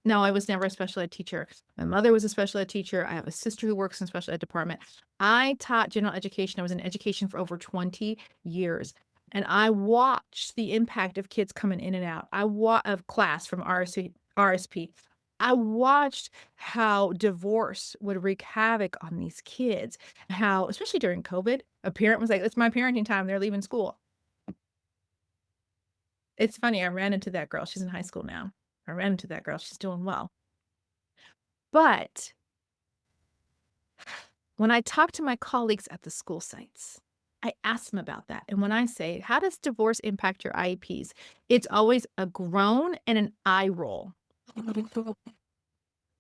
No, I was never a special ed teacher. My mother was a special ed teacher. I have a sister who works in special ed department. I taught general education. I was in education for over 20 years. And I watched the impact of kids coming in and out. Of class from RSP. I watched how divorce would wreak havoc on these kids. How, especially during COVID, a parent was like, it's my parenting time. They're leaving school. It's funny, I ran into that girl. She's in high school now. I ran into that girl. She's doing well. But when I talk to my colleagues at the school sites, I ask them about that. And when I say, how does divorce impact your IEPs? It's always a groan and an eye roll.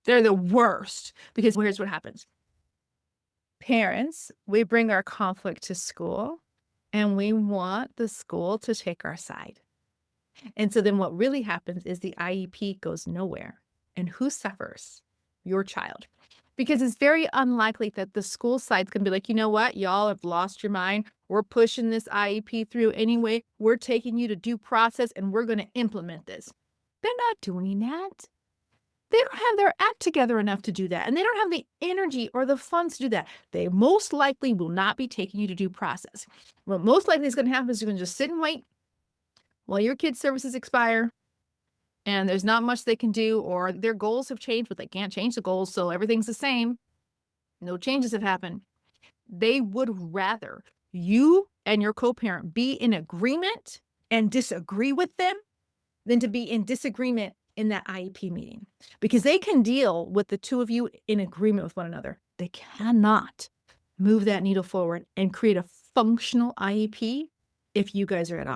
They're the worst because here's what happens. Parents, we bring our conflict to school and we want the school to take our side. And so then what really happens is the IEP goes nowhere. And who suffers? Your child. Because it's very unlikely that the school side's going to be like, you know what? Y'all have lost your mind. We're pushing this IEP through anyway. We're taking you to due process and we're going to implement this. They're not doing that. They don't have their act together enough to do that. And they don't have the energy or the funds to do that. They most likely will not be taking you to due process. What most likely is going to happen is you're going to just sit and wait while your kids' services expire. and there's not much they can do, or their goals have changed, but they can't change the goals, so everything's the same. No changes have happened. They would rather you and your co-parent be in agreement and disagree with them than to be in disagreement in that IEP meeting, because they can deal with the two of you in agreement with one another. They cannot move that needle forward and create a functional IEP if you guys are at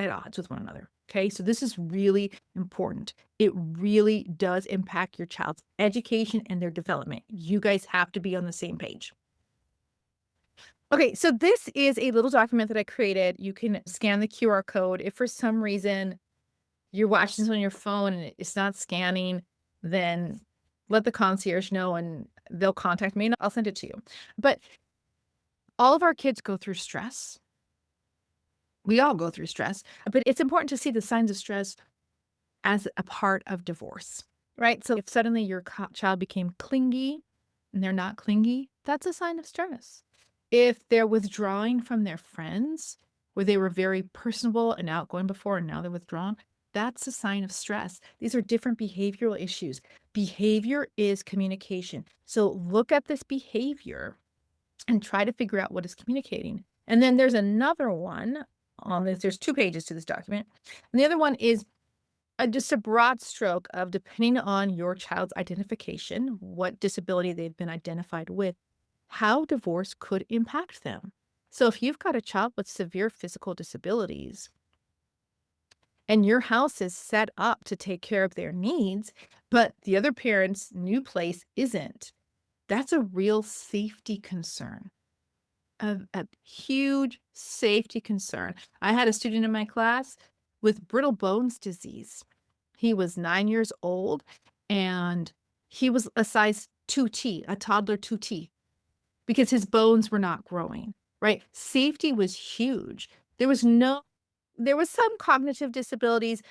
odds with one another. Okay, so this is really important. It really does impact your child's education and their development. You guys have to be on the same page. Okay, so this is a little document that I created. You can scan the QR code. If for some reason you're watching this on your phone and it's not scanning, then let the concierge know and they'll contact me and I'll send it to you. But all of our kids go through stress. We all go through stress, but it's important to see the signs of stress as a part of divorce, right? So if suddenly your child became clingy and they're not clingy, that's a sign of stress. If they're withdrawing from their friends, where they were very personable and outgoing before and now they're withdrawn, that's a sign of stress. These are different behavioral issues. Behavior is communication. So look at this behavior and try to figure out what is communicating. And then there's another one on this. There's 2 pages to this document. And the other one is just a broad stroke of, depending on your child's identification, what disability they've been identified with, how divorce could impact them. So if you've got a child with severe physical disabilities and your house is set up to take care of their needs, but the other parent's new place isn't, that's a real safety concern, a huge safety concern. I had a student in my class with brittle bones disease. He was 9 years old and he was a size 2T, a toddler 2T, because his bones were not growing, right? Safety was huge. There was some cognitive disabilities,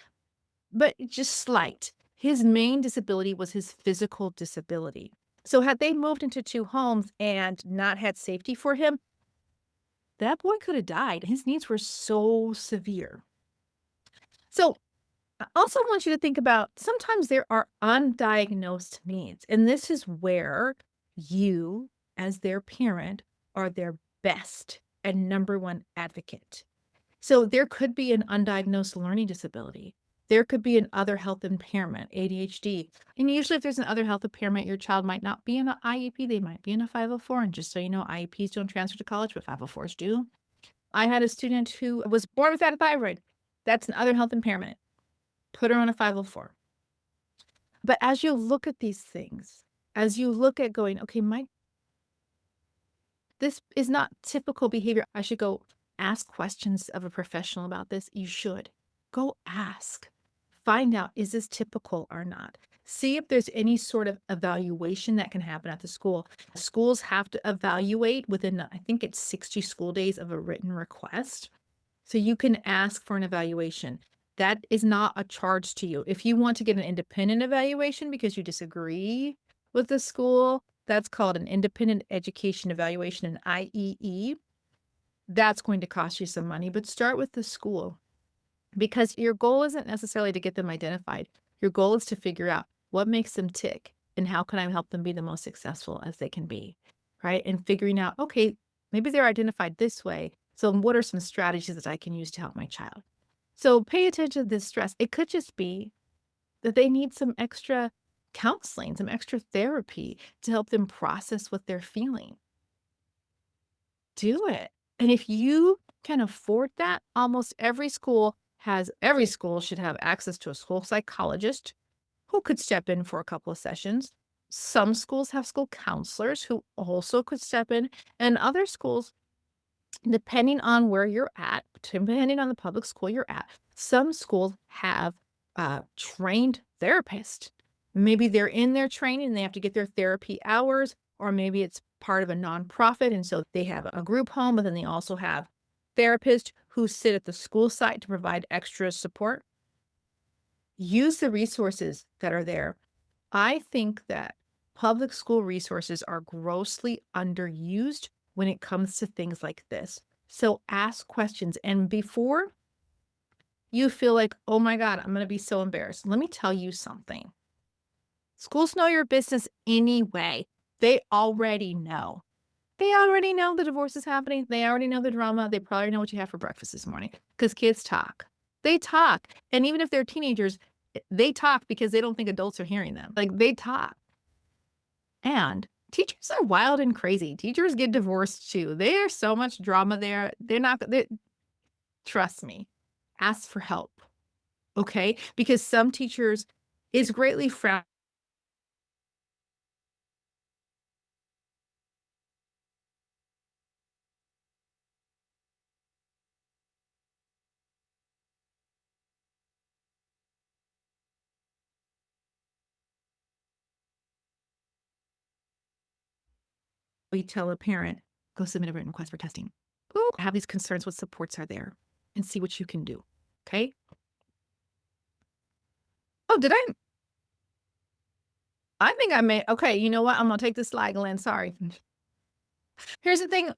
but just slight. His main disability was his physical disability. So had they moved into 2 homes and not had safety for him, that boy could have died. His needs were so severe. So I also want you to think about, sometimes there are undiagnosed needs, and this is where you, as their parent, are their best and number one advocate. So there could be an undiagnosed learning disability. There could be an other health impairment, ADHD. And usually if there's an other health impairment, your child might not be in an IEP, they might be in a 504. And just so you know, IEPs don't transfer to college, but 504s do. I had a student who was born without a thyroid. That's an other health impairment. Put her on a 504. But as you look at these things, as you look at going, okay, this is not typical behavior. I should go ask questions of a professional about this. You should go ask. Find out, is this typical or not? See if there's any sort of evaluation that can happen at the school. Schools have to evaluate within, I think it's 60 school days of a written request. So you can ask for an evaluation. That is not a charge to you. If you want to get an independent evaluation because you disagree with the school, that's called an independent education evaluation, an IEE. That's going to cost you some money, but start with the school, because your goal isn't necessarily to get them identified. Your goal is to figure out what makes them tick and how can I help them be the most successful as they can be, right? And figuring out, okay, maybe they're identified this way. So what are some strategies that I can use to help my child? So pay attention to this stress. It could just be that they need some extra counseling, some extra therapy to help them process what they're feeling. Do it. And if you can afford that, almost every school should have access to a school psychologist who could step in for a couple of sessions. Some schools have school counselors who also could step in, and other schools, depending on where you're at, depending on the public school you're at, some schools have trained therapists. Maybe they're in their training and they have to get their therapy hours, or maybe it's part of a nonprofit. And so they have a group home, but then they also have therapists who sit at the school site to provide extra support. Use the resources that are there. I think that public school resources are grossly underused when it comes to things like this. So ask questions. And before you feel like, oh my God, I'm going to be so embarrassed. Let me tell you something. Schools know your business anyway. They already know. They already know the divorce is happening. They already know the drama. They probably know what you have for breakfast this morning because kids talk. They talk. And even if they're teenagers, they talk because they don't think adults are hearing them. Like they talk. And teachers are wild and crazy. Teachers get divorced too. There's so much drama there. Trust me, ask for help. Okay. Because some teachers is greatly frowned. We tell a parent, go submit a written request for testing. Ooh, have these concerns, what supports are there, and see what you can do. Okay. Oh, did I? I think I may. Okay. You know what? I'm going to take this slide, Glenn. Sorry. Here's the thing.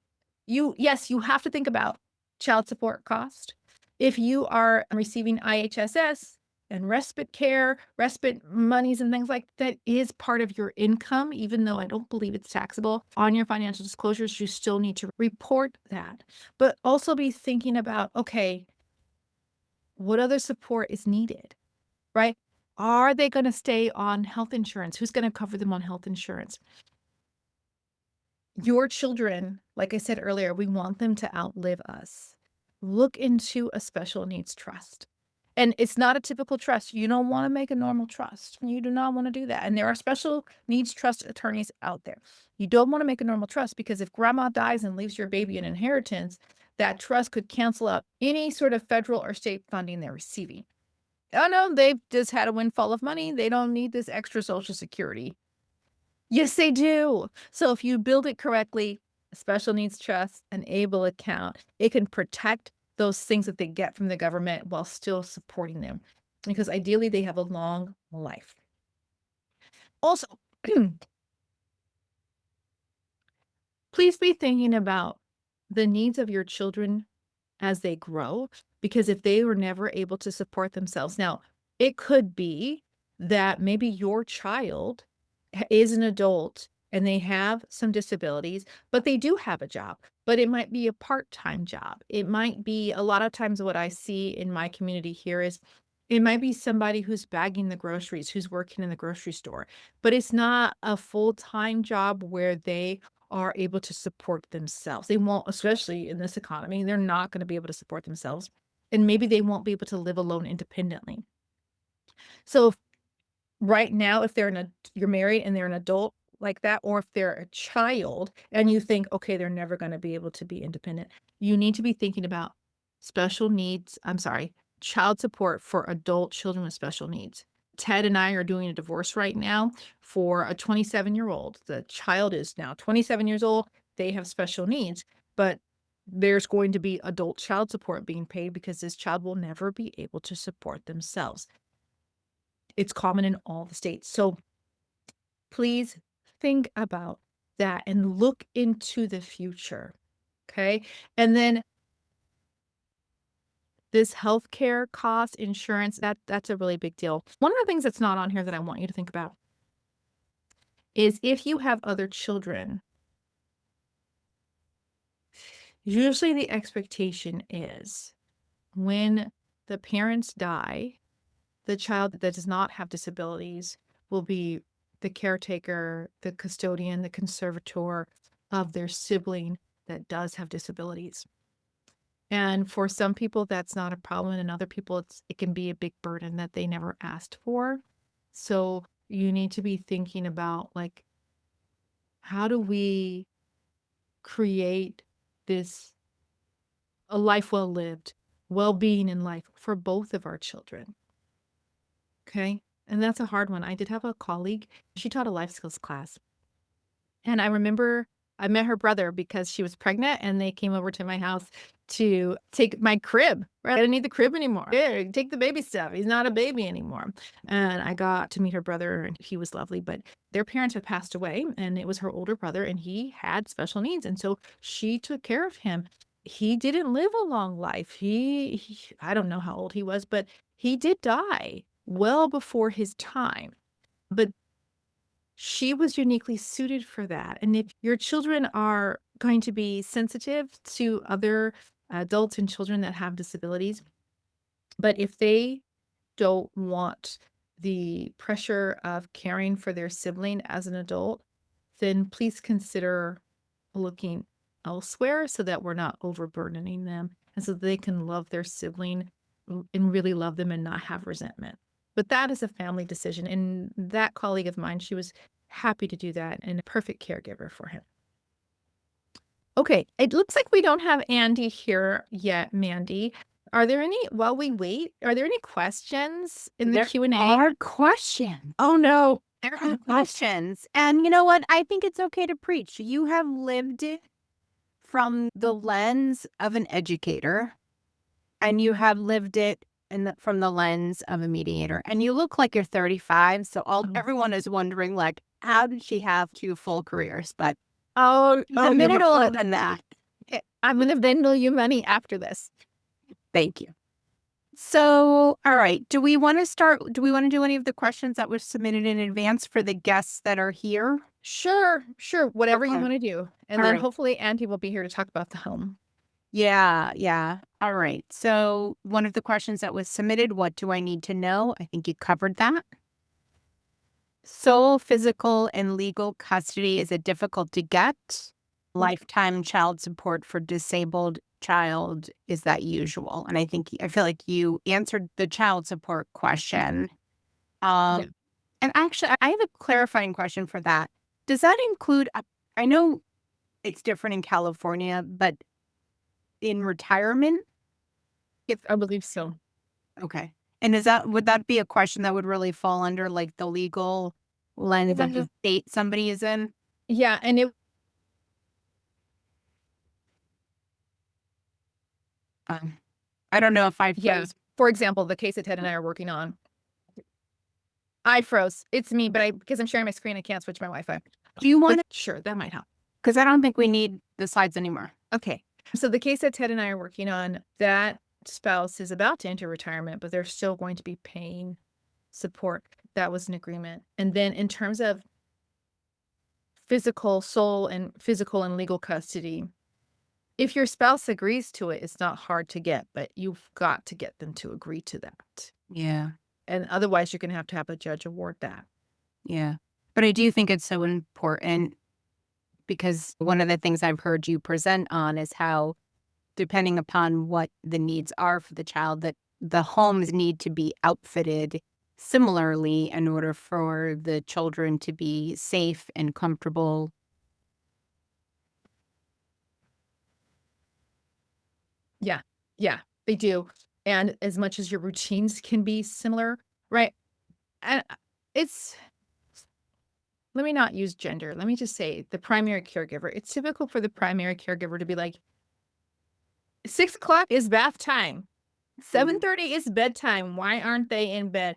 Yes, you have to think about child support cost. If you are receiving IHSS and respite care, respite monies and things like that is part of your income, even though I don't believe it's taxable on your financial disclosures, you still need to report that. But also be thinking about, okay, what other support is needed, right? Are they going to stay on health insurance? Who's going to cover them on health insurance? Your children, like I said earlier, we want them to outlive us. Look into a special needs trust. And it's not a typical trust. You don't want to make a normal trust. You do not want to do that. And there are special needs trust attorneys out there. You don't want to make a normal trust because if grandma dies and leaves your baby an inheritance, that trust could cancel out any sort of federal or state funding they're receiving. Oh no, they've just had a windfall of money. They don't need this extra Social Security. Yes, they do. So if you build it correctly, a special needs trust, an ABLE account, it can protect those things that they get from the government while still supporting them because ideally they have a long life. Also, please be thinking about the needs of your children as they grow, because if they were never able to support themselves now, it could be that maybe your child is an adult and they have some disabilities, but they do have a job, but it might be a part-time job. It might be a lot of times what I see in my community here is it might be somebody who's bagging the groceries, who's working in the grocery store, but it's not a full-time job where they are able to support themselves. They won't, especially in this economy, they're not going to be able to support themselves. And maybe they won't be able to live alone independently. So right now, if you're married and they're an adult like that, or if they're a child and you think, okay, they're never going to be able to be independent, you need to be thinking about child support for adult children with special needs. Ted and I are doing a divorce right now for a 27-year-old. The child is now 27 years old. They have special needs, but there's going to be adult child support being paid because this child will never be able to support themselves. It's common in all the states. So please think about that and look into the future. Okay. And then this healthcare cost, insurance, that's a really big deal. One of the things that's not on here that I want you to think about is if you have other children, usually the expectation is when the parents die, the child that does not have disabilities will be the caretaker, the custodian, the conservator of their sibling that does have disabilities. And for some people, that's not a problem. And other people, it can be a big burden that they never asked for. So you need to be thinking about like, how do we create this a life well lived, well-being in life for both of our children? Okay. And that's a hard one. I did have a colleague, she taught a life skills class. And I remember I met her brother because she was pregnant and they came over to my house to take my crib. Right? I didn't need the crib anymore. Yeah, take the baby stuff. He's not a baby anymore. And I got to meet her brother and he was lovely, but their parents had passed away and it was her older brother and he had special needs. And so she took care of him. he didn't live a long life. I don't know how old he was, but he did die well before his time. But she was uniquely suited for that. And if your children are going to be sensitive to other adults and children that have disabilities, but if they don't want the pressure of caring for their sibling as an adult, then please consider looking elsewhere so that we're not overburdening them and so they can love their sibling and really love them and not have resentment. But that is a family decision. And that colleague of mine, she was happy to do that and a perfect caregiver for him. Okay, it looks like we don't have Andy here yet, Mandy. Are there any, while we wait, are there any questions in the There Q&A? are questions. Oh no. There are questions. And you know what? I think it's okay to preach. You have lived it from the lens of an educator, and you have lived it from the lens of a mediator. And you look like you're 35. So everyone is wondering, like, how did she have 2 full careers? But Oh, a minute older than that. I'm going to Venmo you money after this. Thank you. So, all right. Do we want to do any of the questions that were submitted in advance for the guests that are here? Sure. Whatever you Okay. want to do. And All then right. hopefully Andy will be here to talk about the home. Yeah. All right. So one of the questions that was submitted, what do I need to know? I think you covered that. Sole physical and legal custody, is it difficult to get? Lifetime child support for disabled child, is that usual? And I feel like you answered the child support question. Yeah. And actually, I have a clarifying question for that. Does that include, I know it's different in California, but in retirement? Yes, I believe so. Okay. And would that be a question that would really fall under like the legal lens of the state somebody is in? Yeah. And it, I don't know if I yeah. froze. For example, the case that Ted and I are working on. I froze. It's me, but because I'm sharing my screen, I can't switch my Wi-Fi. Do you want to? Sure, that might help. Because I don't think we need the slides anymore. Okay. So the case that Ted and I are working on, that spouse is about to enter retirement, but they're still going to be paying support. That was an agreement. And then in terms of physical and legal custody, if your spouse agrees to it, it's not hard to get, but you've got to get them to agree to that. Yeah. And otherwise you're going to have a judge award that. Yeah. But I do think it's so important because one of the things I've heard you present on is how, depending upon what the needs are for the child, that the homes need to be outfitted similarly in order for the children to be safe and comfortable. Yeah, they do. And as much as your routines can be similar, right? And let me not use gender. Let me just say the primary caregiver. It's typical for the primary caregiver to be like, 6:00 is bath time. 7:30 is bedtime. Why aren't they in bed?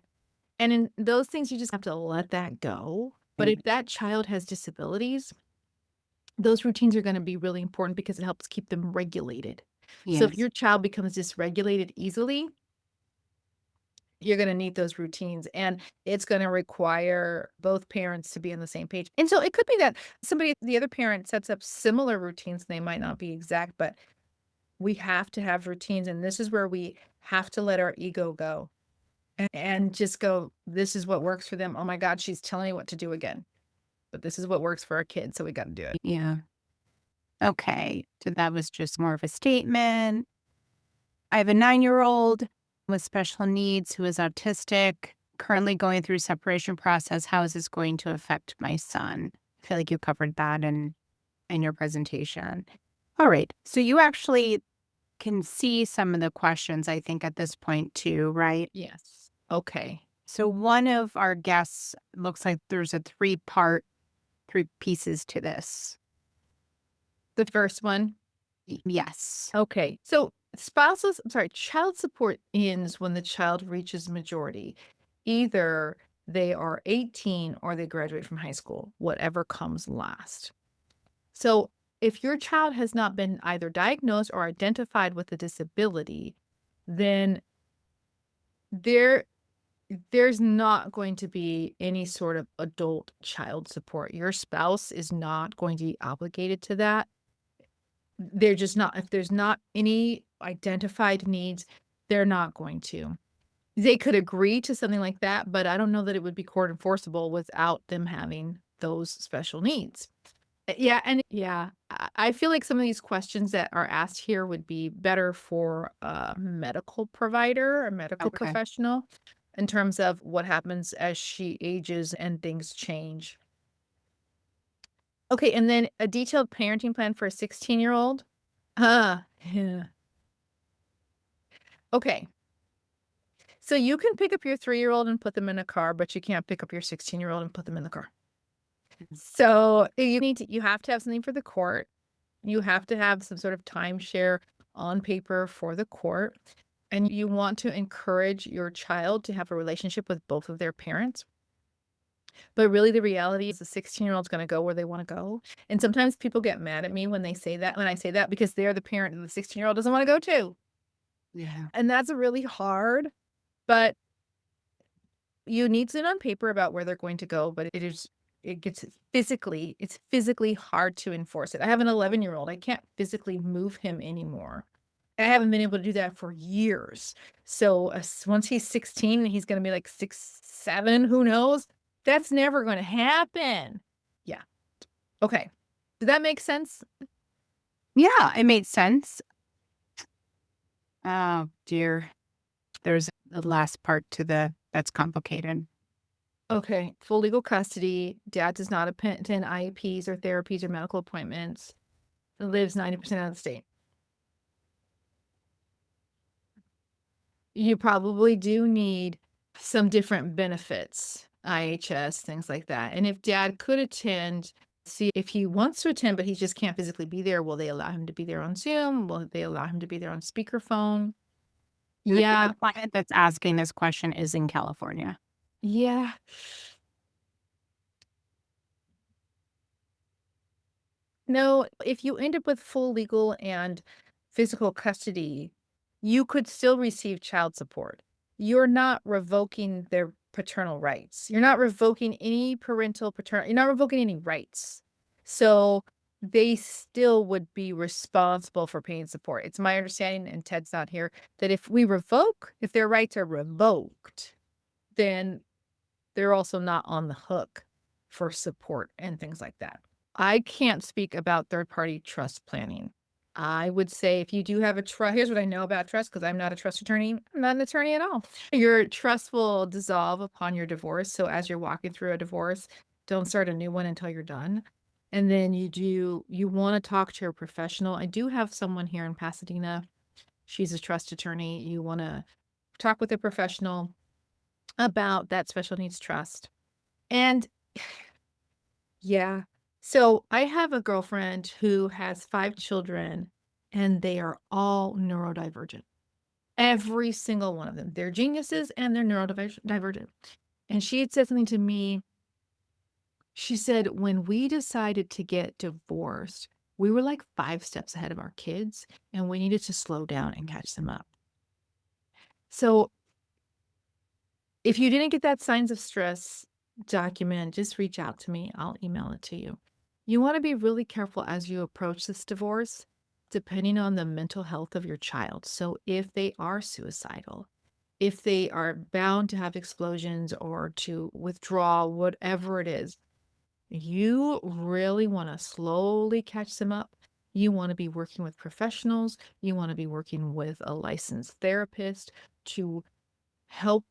And in those things, you just have to let that go. But if that child has disabilities, those routines are going to be really important because it helps keep them regulated. So if Yes. your child becomes dysregulated easily, you're going to need those routines and it's going to require both parents to be on the same page. And so it could be that the other parent sets up similar routines. They might not be exact, but we have to have routines. And this is where we have to let our ego go and just go, this is what works for them. Oh my God, she's telling me what to do again. But this is what works for our kids. So we got to do it. Yeah. Okay. So that was just more of a statement. I have a 9-year-old with special needs who is autistic, currently going through separation process. How is this going to affect my son? I feel like you covered that in your presentation. All right. So you actually can see some of the questions, I think, at this point too, right? Yes. Okay. So one of our guests, looks like there's a 3 pieces to this. The first one. Yes. Okay. So child support ends when the child reaches majority. Either they are 18 or they graduate from high school, whatever comes last. So if your child has not been either diagnosed or identified with a disability, then there there's not going to be any sort of adult child support. Your spouse is not going to be obligated to that. They're just not. If there's not any identified needs, they're not going to. They could agree to something like that, but I don't know that it would be court enforceable without them having those special needs. Yeah, and yeah, I feel like some of these questions that are asked here would be better for a medical provider, a medical Okay. professional, in terms of what happens as she ages and things change. Okay, and then a detailed parenting plan for a 16-year-old? Yeah. Okay. So you can pick up your 3-year-old and put them in a car, but you can't pick up your 16-year-old and put them in the car. So you have to have something for the court. You have to have some sort of timeshare on paper for the court. And you want to encourage your child to have a relationship with both of their parents. But really, the reality is the 16-year-old's going to go where they want to go. And sometimes people get mad at me when they say that, when I say that, because they're the parent and the 16-year-old doesn't want to go to. Yeah. And that's really hard. But you need it on paper about where they're going to go, but it's physically hard to enforce it. I have an 11-year-old. I can't physically move him anymore. I haven't been able to do that for years. So once he's 16, he's going to be like 6, 7, who knows? That's never going to happen. Yeah. Okay. Did that make sense? Yeah, it made sense. Oh, dear. There's the last part to that's complicated. Okay. Full legal custody. Dad does not attend IEPs or therapies or medical appointments. Lives 90% out of the state. You probably do need some different benefits, IHS, things like that. And if dad could attend, see if he wants to attend, but he just can't physically be there, will they allow him to be there on Zoom? Will they allow him to be there on speakerphone? Yeah. The client that's asking this question is in California. Yeah. No, if you end up with full legal and physical custody, you could still receive child support. You're not revoking their paternal rights. You're not revoking any you're not revoking any rights. So they still would be responsible for paying support. It's my understanding, and Ted's not here, that if their rights are revoked, then they're also not on the hook for support and things like that. I can't speak about third-party trust planning. I would say if you do have a trust, here's what I know about trust because I'm not a trust attorney. I'm not an attorney at all. Your trust will dissolve upon your divorce. So as you're walking through a divorce, don't start a new one until you're done. And then you want to talk to a professional. I do have someone here in Pasadena. She's a trust attorney. You want to talk with a professional about that special needs trust. And yeah. So I have a girlfriend who has 5 children, and they are all neurodivergent. Every single one of them. They're geniuses and they're neurodivergent. And she had said something to me. She said, when we decided to get divorced, we were like 5 steps ahead of our kids, and we needed to slow down and catch them up. So if you didn't get that signs of stress document, just reach out to me. I'll email it to you. You want to be really careful as you approach this divorce, depending on the mental health of your child. So if they are suicidal, if they are bound to have explosions or to withdraw, whatever it is, you really want to slowly catch them up. You want to be working with professionals. You want to be working with a licensed therapist to help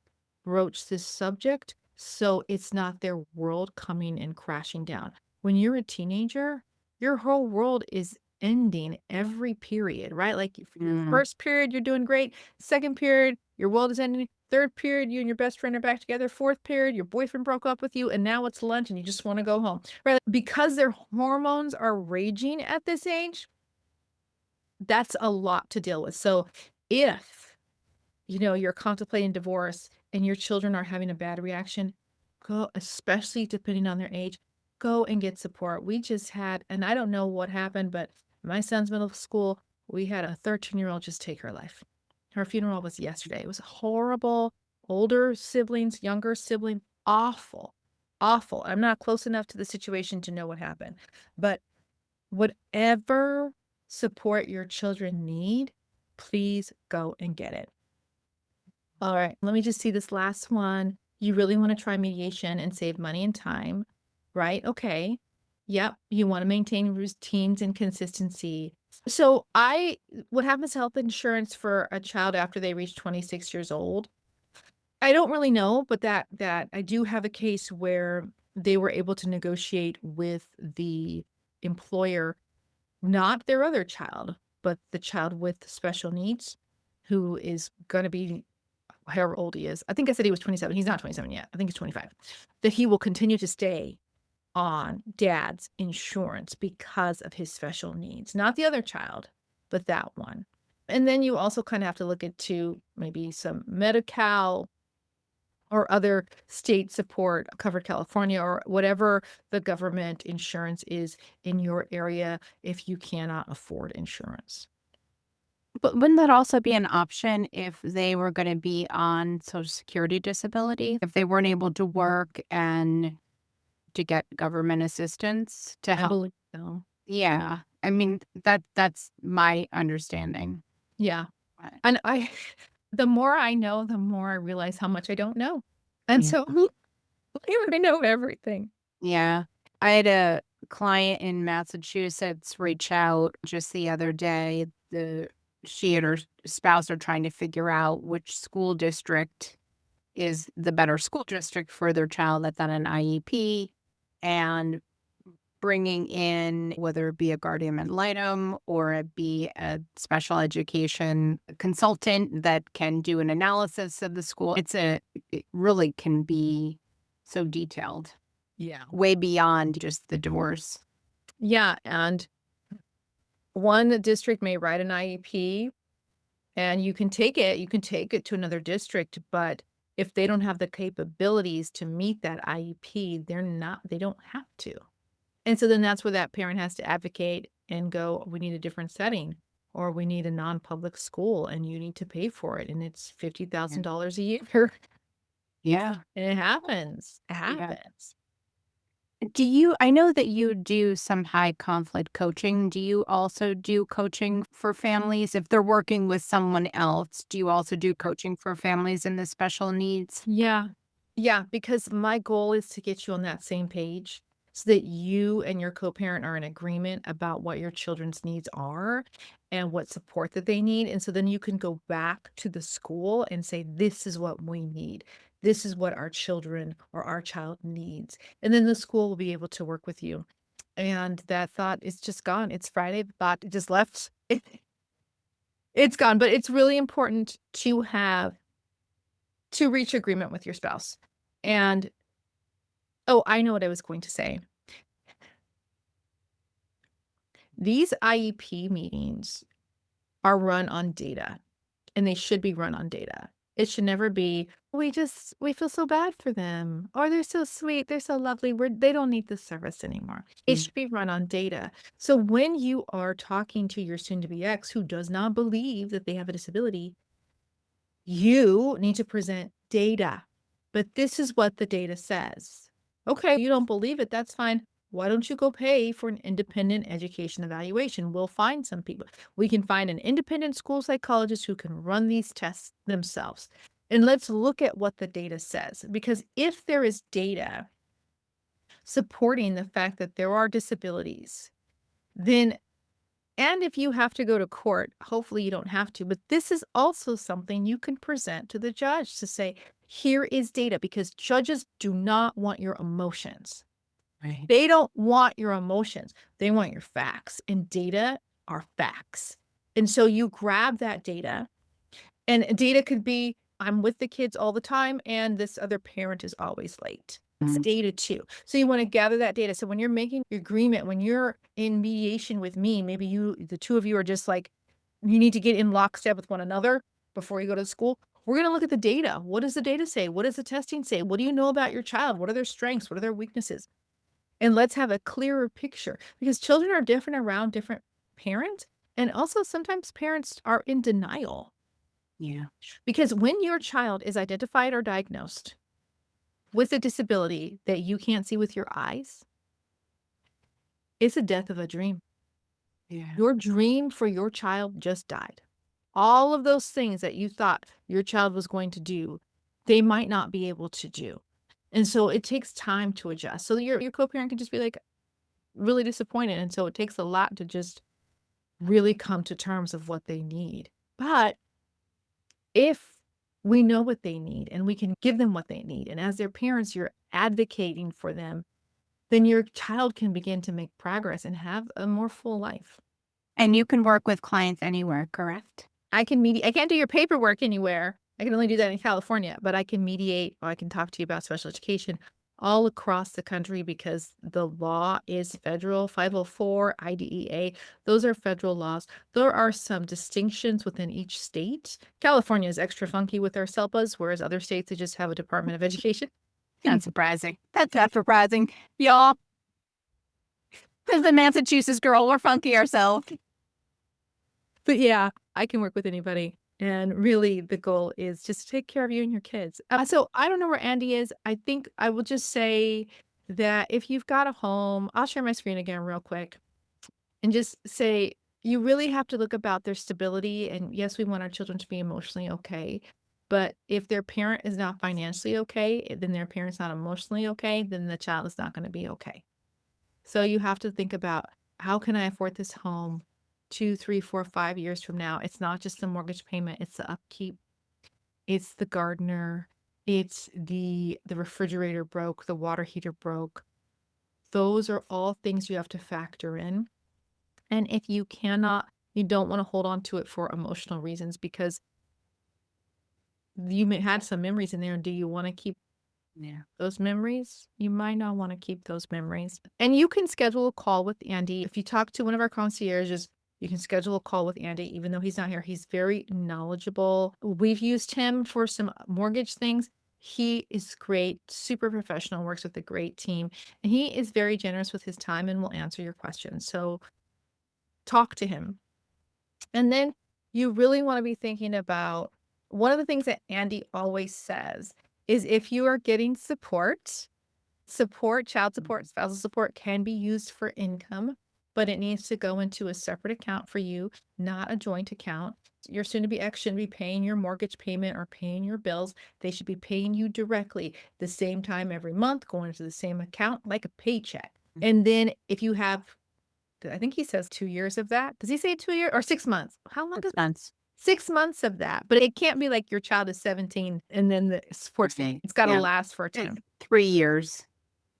broach this subject so it's not their world coming and crashing down. When you're a teenager, your whole world is ending every period, right? Like your first period, you're doing great. Second period, your world is ending. Third period, you and your best friend are back together. Fourth period, your boyfriend broke up with you, and now it's lunch and you just want to go home, right? Because their hormones are raging at this age, that's a lot to deal with. So if you're contemplating divorce and your children are having a bad reaction, especially depending on their age, go and get support. We just had, and I don't know what happened, but my son's middle school, we had a 13-year-old just take her life. Her funeral was yesterday. It was horrible. Older siblings, younger sibling, awful, awful. I'm not close enough to the situation to know what happened, but whatever support your children need, please go and get it. All right, let me just see this last one. You really want to try mediation and save money and time, right? Okay. Yep. You want to maintain routines and consistency. So what happens to health insurance for a child after they reach 26 years old? I don't really know, but that I do have a case where they were able to negotiate with the employer, not their other child, but the child with special needs who is going to be however old he is. I think I said he was 27. He's not 27 yet. I think he's 25. That he will continue to stay on dad's insurance because of his special needs, not the other child, but that one. And then you also kind of have to look into maybe some Medi-Cal or other state support, Covered California, or whatever the government insurance is in your area if you cannot afford insurance. But wouldn't that also be an option if they were going to be on Social Security disability? If they weren't able to work and to get government assistance to I help? believe so. Yeah. I mean, that's my understanding. Yeah. But And the more I know, the more I realize how much I don't know. And yeah. so I know everything. Yeah. I had a client in Massachusetts reach out just the other day. She and her spouse are trying to figure out which school district is the better school district for their child that's on an IEP, and bringing in whether it be a guardian ad litem or it be a special education consultant that can do an analysis of the school. It really can be so detailed, Yeah. way beyond just the divorce. Yeah. And one district may write an IEP and you can take it to another district, but if they don't have the capabilities to meet that IEP, they don't have to. And so then that's where that parent has to advocate and go, we need a different setting, or we need a non-public school and you need to pay for it. And it's $50,000 a year. Yeah. And it happens. It Yeah. happens. I know that you do some high conflict coaching. Do you also do coaching for families? If they're working with someone else, do you also do coaching for families in the special needs? Yeah. Yeah, because my goal is to get you on that same page so that you and your co-parent are in agreement about what your children's needs are and what support that they need. And so then you can go back to the school and say, this is what we need. This is what our children or our child needs. And then the school will be able to work with you. And that thought is just gone. It's Friday. The thought just left. It's gone. But it's really important to reach agreement with your spouse. And oh, I know what I was going to say. These IEP meetings are run on data, and they should be run on data. It should never be, we feel so bad for them, or they're so sweet, they're so lovely, they don't need this service anymore. It should be run on data. So when you are talking to your soon-to-be ex who does not believe that they have a disability, you need to present data. But this is what the data says. Okay, you don't believe it, that's fine. Why don't you go pay for an independent education evaluation? We'll find some people. We can find an independent school psychologist who can run these tests themselves. And let's look at what the data says. Because if there is data supporting the fact that there are disabilities, then, and if you have to go to court, hopefully you don't have to, but this is also something you can present to the judge to say, here is data, because judges do not want your emotions. Right. They don't want your emotions. They want your facts, and data are facts. And so you grab that data, and data could be, I'm with the kids all the time, and this other parent is always late. It's data too. So you want to gather that data. So when you're making your agreement, when you're in mediation with me, maybe the two of you are just like, you need to get in lockstep with one another before you go to school. We're going to look at the data. What does the data say? What does the testing say? What do you know about your child? What are their strengths? What are their weaknesses? And let's have a clearer picture because children are different around different parents. And also sometimes parents are in denial Yeah. because when your child is identified or diagnosed with a disability that you can't see with your eyes, it's a death of a dream. Yeah. Your dream for your child just died. All of those things that you thought your child was going to do, they might not be able to do. And so it takes time to adjust. So your co-parent can just be like really disappointed. And so it takes a lot to just really come to terms of what they need. But if we know what they need and we can give them what they need, and as their parents, you're advocating for them, then your child can begin to make progress and have a more full life. And you can work with clients anywhere, correct? I can't do your paperwork anywhere. I can only do that in California, but I can mediate or I can talk to you about special education all across the country because the law is federal, 504, IDEA. Those are federal laws. There are some distinctions within each state. California is extra funky with their SELPAs, whereas other states, they just have a Department of Education. Not surprising. That's not surprising. Y'all, as a Massachusetts girl, we're funky ourselves. But yeah, I can work with anybody. And really, the goal is just to take care of you and your kids. So I don't know where Andy is. I think I will just say that if you've got a home, I'll share my screen again real quick and just say you really have to look about their stability. And yes, we want our children to be emotionally okay. But if their parent is not financially okay, then their parent's not emotionally okay, then the child is not going to be okay. So you have to think about how can I afford this home 2, 3, 4, 5 years from now? It's not just the mortgage payment, it's the upkeep, it's the gardener, it's the refrigerator broke, the water heater broke. Those are all things you have to factor in. And if you don't want to hold on to it for emotional reasons because you may had some memories in there. And do you want to keep those memories? You might not want to keep those memories. And you can schedule a call with Andy. If you talk to one of our concierges, you can schedule a call with Andy, even though he's not here. He's very knowledgeable. We've used him for some mortgage things. He is great, super professional, works with a great team, and he is very generous with his time and will answer your questions. So talk to him. And then you really want to be thinking about one of the things that Andy always says is if you are getting support, child support, spousal support can be used for income, but it needs to go into a separate account for you, not a joint account. Your soon-to-be ex shouldn't be paying your mortgage payment or paying your bills. They should be paying you directly the same time every month, going into the same account like a paycheck. And then if you have, I think he says 2 years of that. Does he say 2 years or 6 months? How long is 6 months of that? But it can't be like your child is 17 and then the support, it's got to last for a term. 3 years.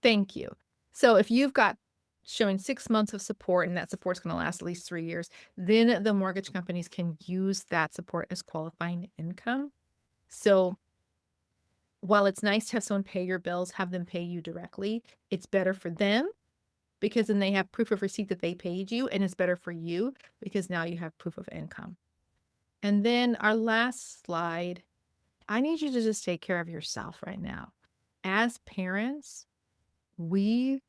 Thank you. So if you've got showing 6 months of support and that support's going to last at least 3 years, then the mortgage companies can use that support as qualifying income. So while it's nice to have someone pay your bills, have them pay you directly, it's better for them because then they have proof of receipt that they paid you, and it's better for you because now you have proof of income. And then our last slide, I need you to just take care of yourself right now. As parents, we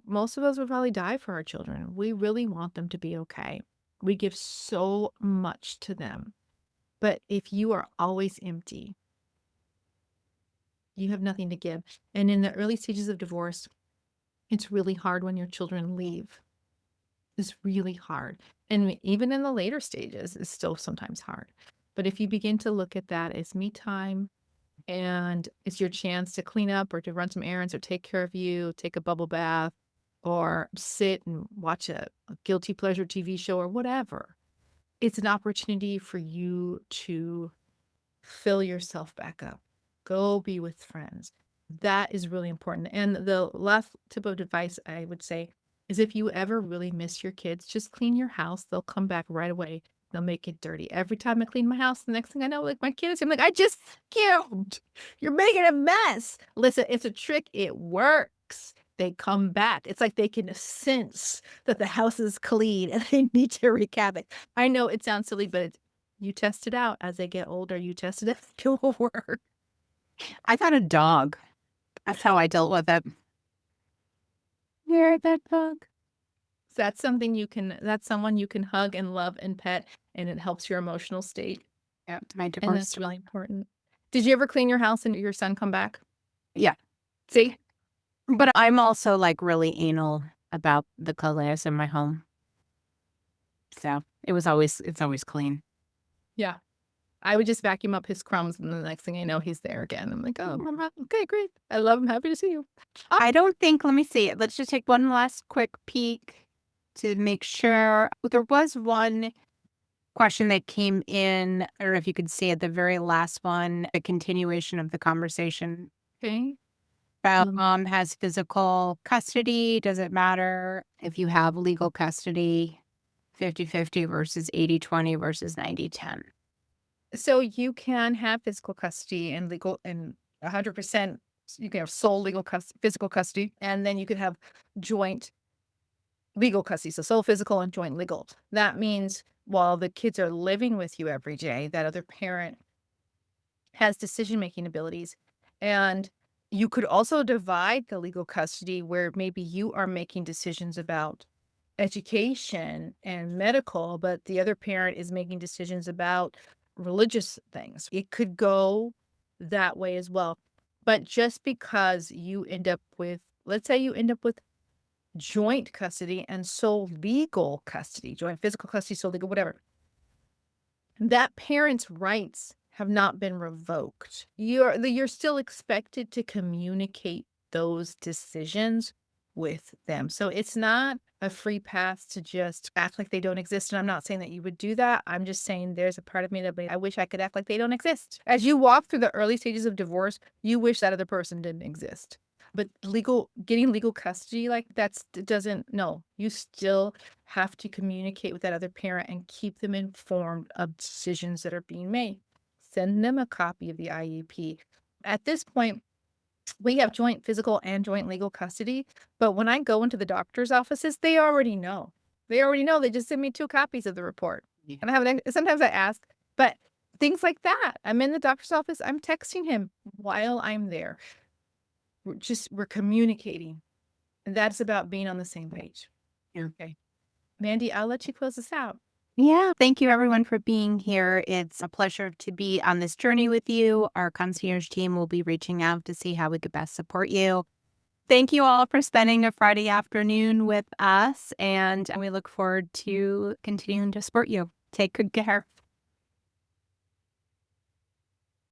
most of us would probably die for our children. We really want them to be okay. We give so much to them. But if you are always empty, you have nothing to give. And in the early stages of divorce, it's really hard when your children leave. It's really hard. And even in the later stages, it's still sometimes hard. But if you begin to look at that as me time, and it's your chance to clean up or to run some errands or take care of you, take a bubble bath, or sit and watch a guilty pleasure TV show or whatever. It's an opportunity for you to fill yourself back up. Go be with friends. That is really important. And the last tip of advice I would say is if you ever really miss your kids, just clean your house. They'll come back right away. They'll make it dirty. Every time I clean my house, the next thing I know, like my kids, I'm like, I just can't. You're making a mess. Listen, it's a trick. It works. They come back. It's like they can sense that the house is clean and they need to wreak havoc. I know it sounds silly, but you test it out as they get older. You test it. It will work. I got a dog. That's how I dealt with it. hear that dog? That's something that's someone you can hug and love and pet, and it helps your emotional state. Yeah, my And divorce. that's really important. Did you ever clean your house and your son come back? Yeah. See? But I'm also like really anal about the cleanliness in my home. So it's always clean. Yeah. I would just vacuum up his crumbs, and the next thing I know, he's there again. I'm like, "Oh, okay, great. I love him. Happy to see you." I don't think, let me see. Let's just take one last quick peek to make sure. There was one question that came in. I don't know if you could see at the very last one, a continuation of the conversation Okay. about mom has physical custody. Does it matter if you have legal custody? 50-50 versus 80-20 versus 90-10. So you can have physical custody and legal and 100%. You can have sole physical custody, and then you could have joint legal custody. So sole physical and joint legal. That means while the kids are living with you every day, that other parent has decision-making abilities. And you could also divide the legal custody where maybe you are making decisions about education and medical, but the other parent is making decisions about religious things. It could go that way as well. But just because you end up with, let's say you end up with joint custody and sole legal custody, joint physical custody, sole legal, whatever, that parent's rights have not been revoked. You're still expected to communicate those decisions with them. So it's not a free pass to just act like they don't exist. And I'm not saying that you would do that. I'm just saying there's a part of me that I wish I could act like they don't exist. As you walk through the early stages of divorce, you wish that other person didn't exist. But getting legal custody like doesn't, no, you still have to communicate with that other parent and keep them informed of decisions that are being made. Send them a copy of the IEP. At this point, we have joint physical and joint legal custody, but when I go into the doctor's offices, they already know. They already know. They just send me 2 copies of the report. Yeah. And sometimes I ask, but things like that. I'm in the doctor's office, I'm texting him while I'm there. We're communicating. And that's about being on the same page. Yeah. Okay. Mandy, I'll let you close this out. Yeah. Thank you, everyone, for being here. It's a pleasure to be on this journey with you. Our concierge team will be reaching out to see how we could best support you. Thank you all for spending a Friday afternoon with us, and we look forward to continuing to support you. Take good care.